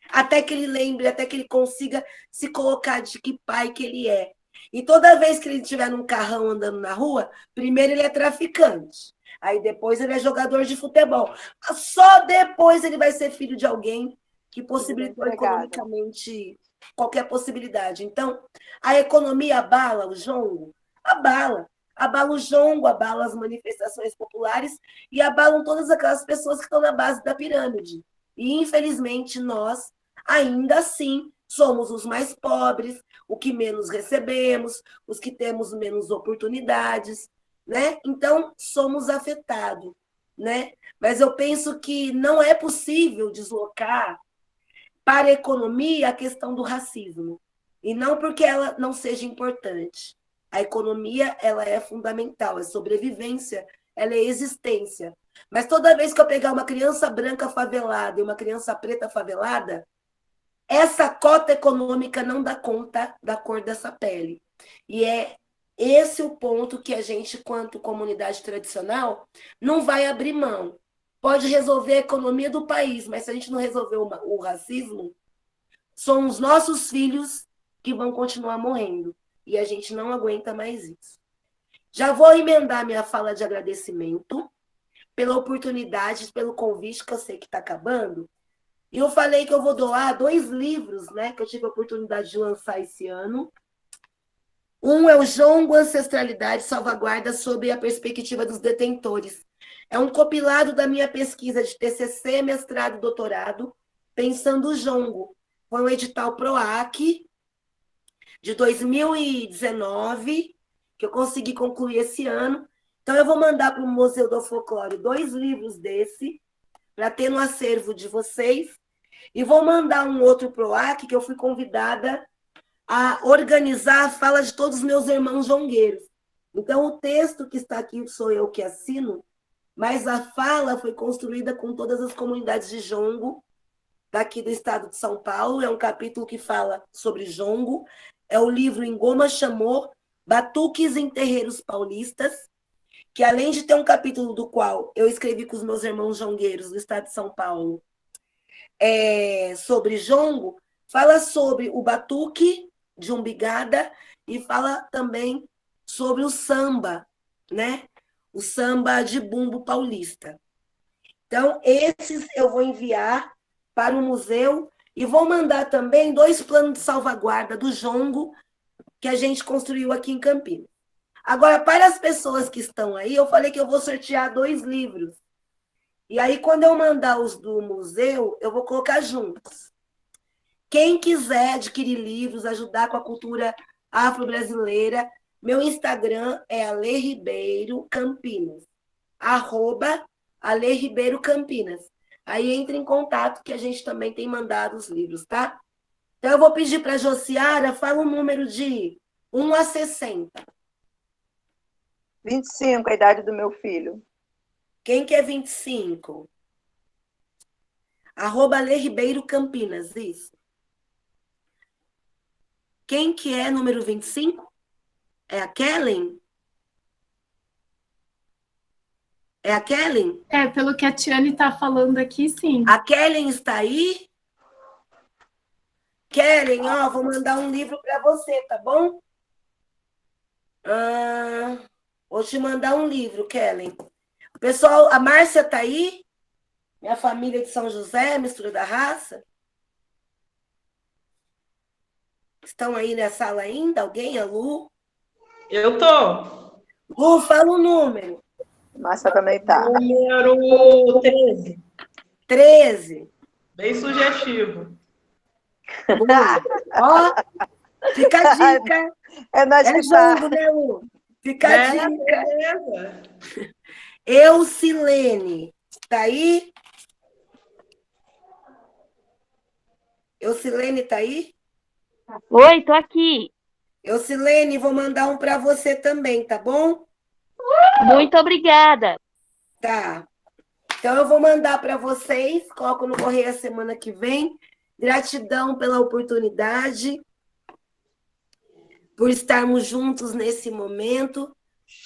Até que ele lembre, até que ele consiga se colocar de que pai que ele é. E toda vez que ele estiver num carrão andando na rua, primeiro ele é traficante. Aí depois ele é jogador de futebol. Só depois ele vai ser filho de alguém que possibilitou economicamente qualquer possibilidade. Então, a economia abala o jongo? Abala. Abala o jongo, abala as manifestações populares e abalam todas aquelas pessoas que estão na base da pirâmide. E, infelizmente, nós, ainda assim, somos os mais pobres, o que menos recebemos, os que temos menos oportunidades, né? Então, somos afetados, né? Mas eu penso que não é possível deslocar para a economia a questão do racismo. E não porque ela não seja importante. A economia, ela é fundamental, é sobrevivência, ela é existência. Mas toda vez que eu pegar uma criança branca favelada e uma criança preta favelada, essa cota econômica não dá conta da cor dessa pele. E é esse o ponto que a gente, quanto comunidade tradicional, não vai abrir mão. Pode resolver a economia do país, mas se a gente não resolver o racismo, são os nossos filhos que vão continuar morrendo. E a gente não aguenta mais isso. Já vou emendar minha fala de agradecimento pela oportunidade, pelo convite, que eu sei que está acabando. E eu falei que eu vou doar 2 livros, né, que eu tive a oportunidade de lançar esse ano. Um é o Jongo Ancestralidade e Salvaguarda sob a perspectiva dos detentores. É um compilado da minha pesquisa de TCC, mestrado e doutorado, Pensando o Jongo. Foi um edital PROAC de 2019, que eu consegui concluir esse ano. Então, eu vou mandar para o Museu do Folclore 2 livros desse, para ter no acervo de vocês, e vou mandar um outro PROAC, que eu fui convidada a organizar a fala de todos os meus irmãos jongueiros. Então, o texto que está aqui sou eu que assino, mas a fala foi construída com todas as comunidades de jongo, daqui do estado de São Paulo. É um capítulo que fala sobre jongo. É o livro Engoma Chamor, Batuques em Terreiros Paulistas, que além de ter um capítulo do qual eu escrevi com os meus irmãos jongueiros do estado de São Paulo, sobre jongo, fala sobre o batuque de umbigada e fala também sobre o samba, né? O samba de bumbo paulista. Então, esses eu vou enviar para o museu e vou mandar também 2 planos de salvaguarda do jongo que a gente construiu aqui em Campinas. Agora, para as pessoas que estão aí, eu falei que eu vou sortear 2 livros. E aí, quando eu mandar os do museu, eu vou colocar juntos. Quem quiser adquirir livros, ajudar com a cultura afro-brasileira, meu Instagram é Ale Ribeiro Campinas. @Ale Ribeiro Campinas. Aí entra em contato que a gente também tem mandado os livros, tá? Então, eu vou pedir para a Josiara, fala um número de 1 a 60. 25, a idade do meu filho. Quem quer 25? @Ale Ribeiro Campinas, isso. Quem que é número 25? É a Kellen? É a Kellen? Pelo que a Tiane está falando aqui, sim. A Kellen está aí? Kellen, ó, vou mandar um livro para você, tá bom? Vou te mandar um livro, Kellen. Pessoal, a Márcia está aí? Minha família de São José, mistura da raça. Estão aí na sala ainda? Alguém? A Lu? Eu tô. Lu, fala o número. Márcia também tá. Número 13. 13. Bem sugestivo. Ó, fica a dica. É nós É que tá. jogo, né, Lu? Fica a dica. Beleza. Eucilene, tá aí? Eucilene, tá aí? Oi, tô aqui. Eucilene, vou mandar um para você também, tá bom? Muito obrigada. Tá. Então, eu vou mandar para vocês, coloco no correio a semana que vem. Gratidão pela oportunidade, por estarmos juntos nesse momento.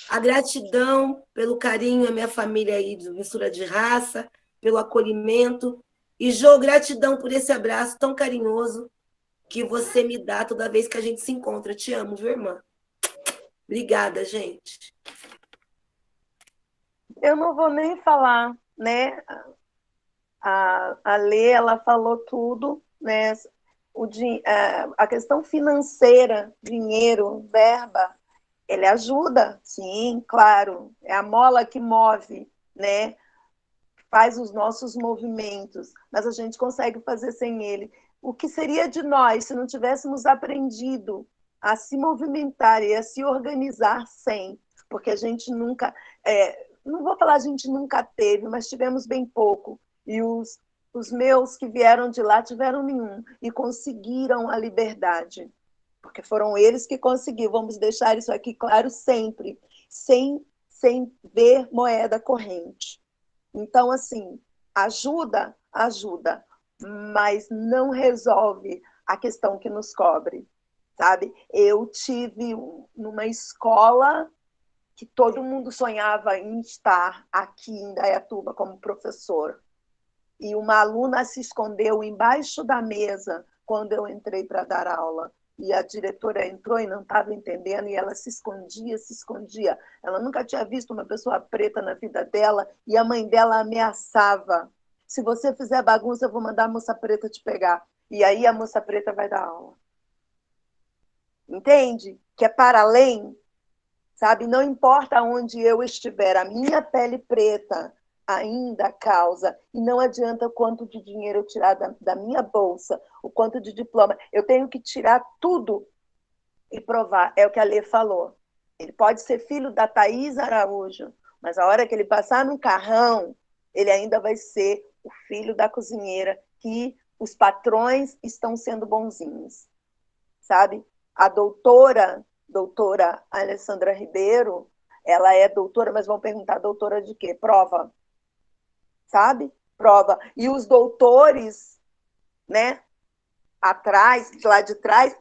A gratidão pelo carinho à minha família aí de mistura de raça, pelo acolhimento. E, Jô, gratidão por esse abraço tão carinhoso que você me dá toda vez que a gente se encontra. Te amo, viu, irmã? Obrigada, gente. Eu não vou nem falar, né? A Lê, ela falou tudo, né? A questão financeira, dinheiro, verba, ele ajuda, sim, claro. É a mola que move, né? Faz os nossos movimentos, mas a gente consegue fazer sem ele. O que seria de nós se não tivéssemos aprendido a se movimentar e a se organizar sem? Porque a gente nunca... não vou falar a gente nunca teve, mas tivemos bem pouco. E os meus que vieram de lá tiveram nenhum e conseguiram a liberdade. Porque foram eles que conseguiram. Vamos deixar isso aqui claro sempre, sem ver moeda corrente. Então, assim, ajuda, mas não resolve a questão que nos cobre, sabe? Eu tive numa escola que todo mundo sonhava em estar aqui em Indaiatuba como professor. E uma aluna se escondeu embaixo da mesa quando eu entrei para dar aula. E a diretora entrou e não estava entendendo, e ela se escondia. Ela nunca tinha visto uma pessoa preta na vida dela, e a mãe dela ameaçava. Se você fizer bagunça, eu vou mandar a moça preta te pegar. E aí a moça preta vai dar aula. Entende? Que é para além, sabe? Não importa onde eu estiver, a minha pele preta ainda causa, e não adianta o quanto de dinheiro eu tirar da minha bolsa, o quanto de diploma, eu tenho que tirar tudo e provar, é o que a Lê falou. Ele pode ser filho da Thaís Araújo, mas a hora que ele passar no carrão, ele ainda vai ser o filho da cozinheira, que os patrões estão sendo bonzinhos, sabe? A doutora Alessandra Ribeiro, ela é doutora, mas vão perguntar, doutora de quê? Prova. Sabe? Prova. E os doutores, né, atrás, lá de trás,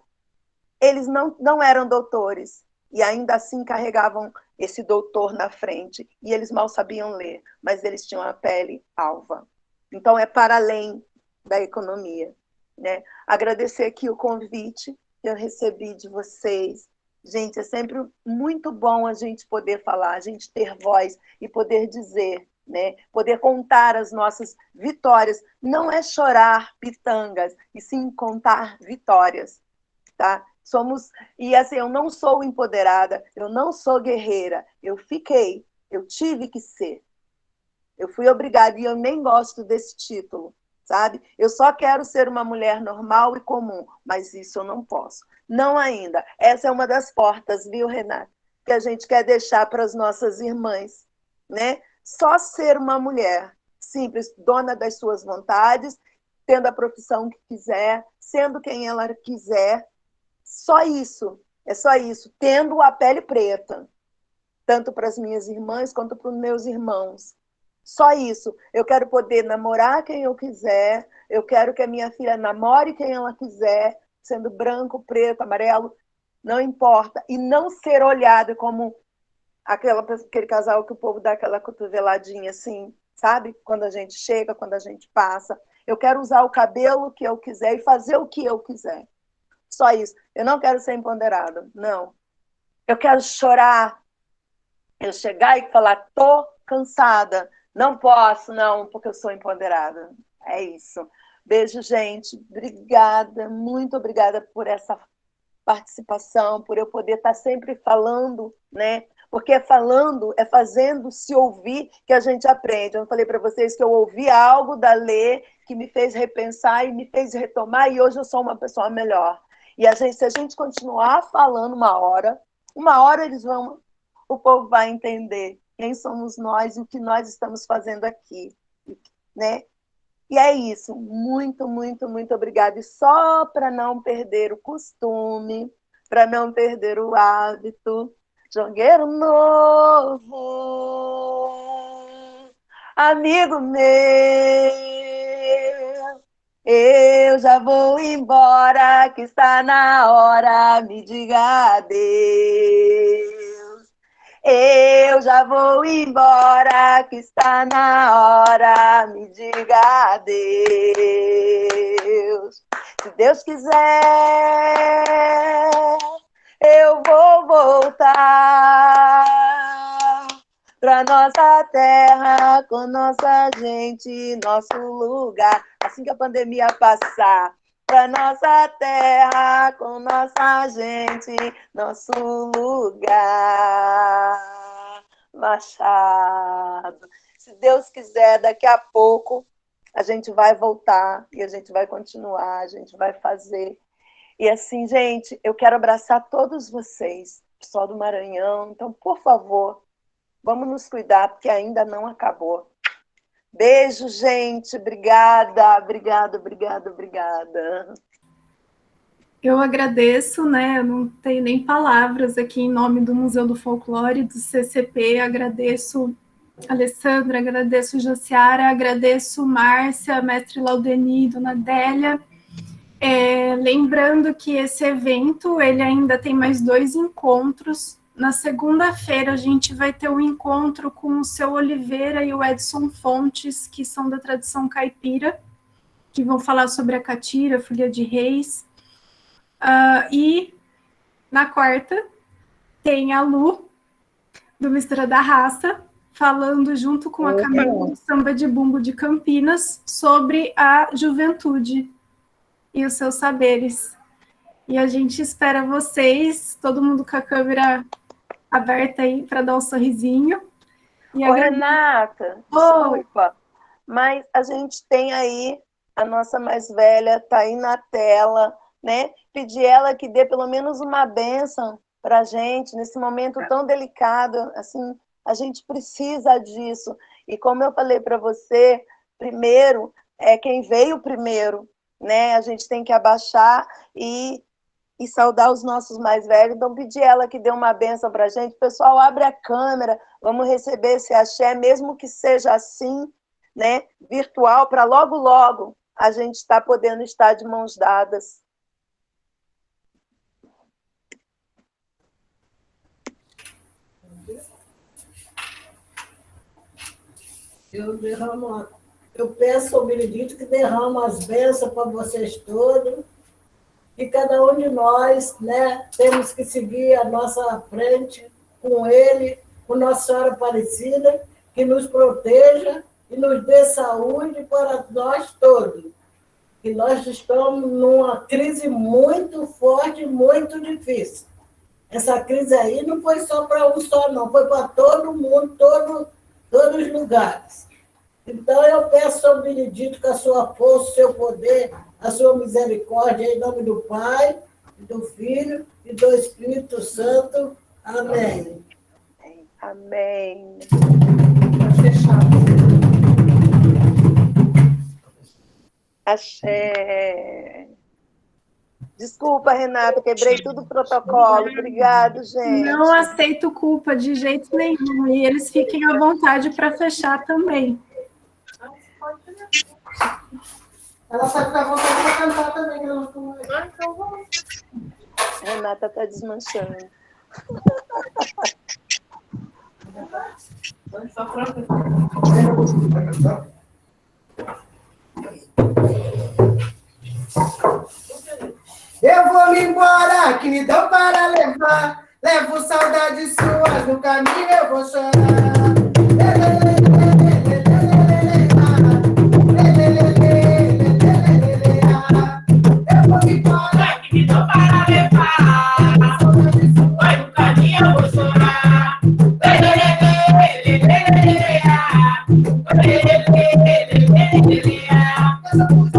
eles não eram doutores, e ainda assim carregavam esse doutor na frente, e eles mal sabiam ler, mas eles tinham a pele alva. Então, é para além da economia, né? Agradecer aqui o convite que eu recebi de vocês. Gente, é sempre muito bom a gente poder falar, a gente ter voz e poder dizer, né? Poder contar as nossas vitórias. Não é chorar pitangas, e sim contar vitórias, tá? E assim, eu não sou empoderada, eu não sou guerreira, eu tive que ser. Eu fui obrigada, e eu nem gosto desse título, sabe? Eu só quero ser uma mulher normal e comum, mas isso eu não posso. Não ainda. Essa é uma das portas, viu, Renata? Que a gente quer deixar para as nossas irmãs, né? Só ser uma mulher simples, dona das suas vontades, tendo a profissão que quiser, sendo quem ela quiser, só isso, é só isso, tendo a pele preta, tanto para as minhas irmãs quanto para os meus irmãos. Só isso. Eu quero poder namorar quem eu quiser, eu quero que a minha filha namore quem ela quiser, sendo branco, preto, amarelo, não importa. E não ser olhada como aquele casal que o povo dá aquela cotoveladinha assim, sabe? Quando a gente chega, quando a gente passa. Eu quero usar o cabelo que eu quiser e fazer o que eu quiser. Só isso. Eu não quero ser empoderada, não. Eu quero chorar. Eu chegar e falar, tô cansada. Não posso, não, porque eu sou empoderada. É isso. Beijo, gente. Obrigada, muito obrigada por essa participação, por eu poder estar sempre falando, né? Porque é falando, é fazendo se ouvir que a gente aprende. Eu falei para vocês que eu ouvi algo da Lê que me fez repensar e me fez retomar, e hoje eu sou uma pessoa melhor. E se a gente continuar falando uma hora o povo vai entender quem somos nós e o que nós estamos fazendo aqui, né? E é isso. Muito, muito, muito obrigada. E só para não perder o costume, para não perder o hábito, jogueiro novo, amigo meu, eu já vou embora, que está na hora, me diga adeus. Eu já vou embora, que está na hora, me diga adeus. Se Deus quiser, eu vou voltar para nossa terra, com nossa gente, nosso lugar. Assim que a pandemia passar, para nossa terra, com nossa gente, nosso lugar. Machado. Se Deus quiser, daqui a pouco a gente vai voltar e a gente vai continuar, a gente vai fazer. E assim, gente, eu quero abraçar todos vocês, pessoal do Maranhão. Então, por favor, vamos nos cuidar, porque ainda não acabou. Beijo, gente. Obrigada, obrigada, obrigada, obrigada. Eu agradeço, né? Eu não tenho nem palavras aqui em nome do Museu do Folclore, do CCP. Agradeço Alessandra, agradeço Jaciara, agradeço Márcia, mestre Laudeni, dona Adélia. Lembrando que esse evento, ele ainda tem mais 2 encontros. Na segunda-feira, a gente vai ter um encontro com o seu Oliveira e o Edson Fontes, que são da tradição caipira, que vão falar sobre a catira, folia de reis. E na quarta, tem a Lu, do Mistura da Raça, falando junto com a Camila do Samba de Bumbo de Campinas sobre a juventude e os seus saberes. E a gente espera vocês, todo mundo com a câmera aberta aí para dar um sorrisinho. E Ô, Renata, Oi. desculpa, mas a gente tem aí a nossa mais velha, tá aí na tela, né? Pedir ela que dê pelo menos uma bênção para a gente nesse momento tão delicado, assim, a gente precisa disso. E como eu falei para você, primeiro é quem veio primeiro, né? A gente tem que abaixar e saudar os nossos mais velhos. Então, pedir ela que dê uma bênção para a gente. Pessoal, abre a câmera, vamos receber esse axé, mesmo que seja assim, né? Virtual, para logo, logo a gente estar podendo estar de mãos dadas. Eu peço ao Benedito que derrama as bênçãos para vocês todos, e cada um de nós, né, temos que seguir a nossa frente com ele, com Nossa Senhora Aparecida, que nos proteja e nos dê saúde para nós todos. Que nós estamos numa crise muito forte, muito difícil. Essa crise aí não foi só para um só, não, foi para todo mundo, todos os lugares. Então, eu peço ao Benedito com a sua força, o seu poder, a sua misericórdia, em nome do Pai, do Filho e do Espírito Santo. Amém. Amém. Axé. Desculpa, Renata, quebrei tudo o protocolo. Obrigado, gente. Não aceito culpa de jeito nenhum. E eles fiquem à vontade para fechar também. Ela vai ficar à vontade para cantar também. Então vamos. Renata está desmanchando. Eu vou me embora, que me dão para levar. Levo saudades suas, no caminho eu vou chorar. Eu vou me embora, que me dão para levar. Vai no caminho, eu vou chorar.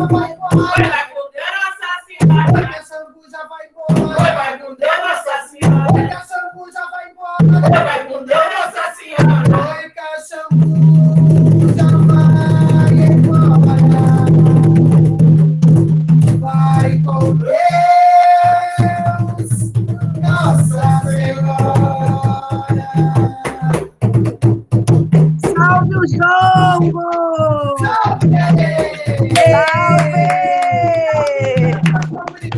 Vai com Deus, Nossa Senhora. a Xangu já vai embora. Vai com Deus, Nossa Senhora. Oi, que a Xangu já vai embora. Vai com Deus, Nossa Senhora. Oi, que a Xangu já vai embora. Vai com Deus, Nossa Senhora. Salve o jogo!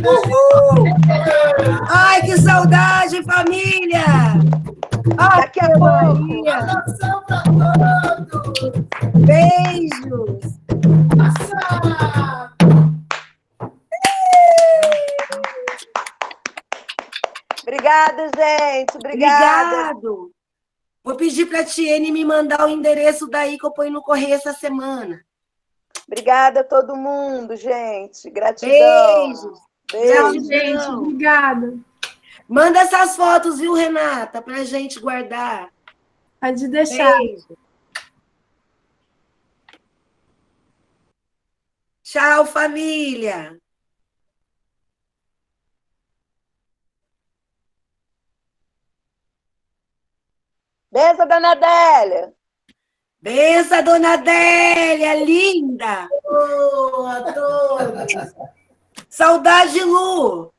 Uhul! Ai, que saudade, família! Ai, Daqui a pouco. Maria! Abração pra todos. Beijos! Nossa. Obrigada, gente. Obrigada. Obrigado! Vou pedir para a Tiene me mandar o endereço daí que eu ponho no correio essa semana. Obrigada a todo mundo, gente. Gratidão. Beijos! Tchau, Beijo. gente. Obrigada. Manda essas fotos, viu, Renata, para a gente guardar. Pode deixar. Beijo! Tchau, família! Beijo, dona Adélia. Benção, dona Adélia, linda! Boa, todos. Saudade, Lu!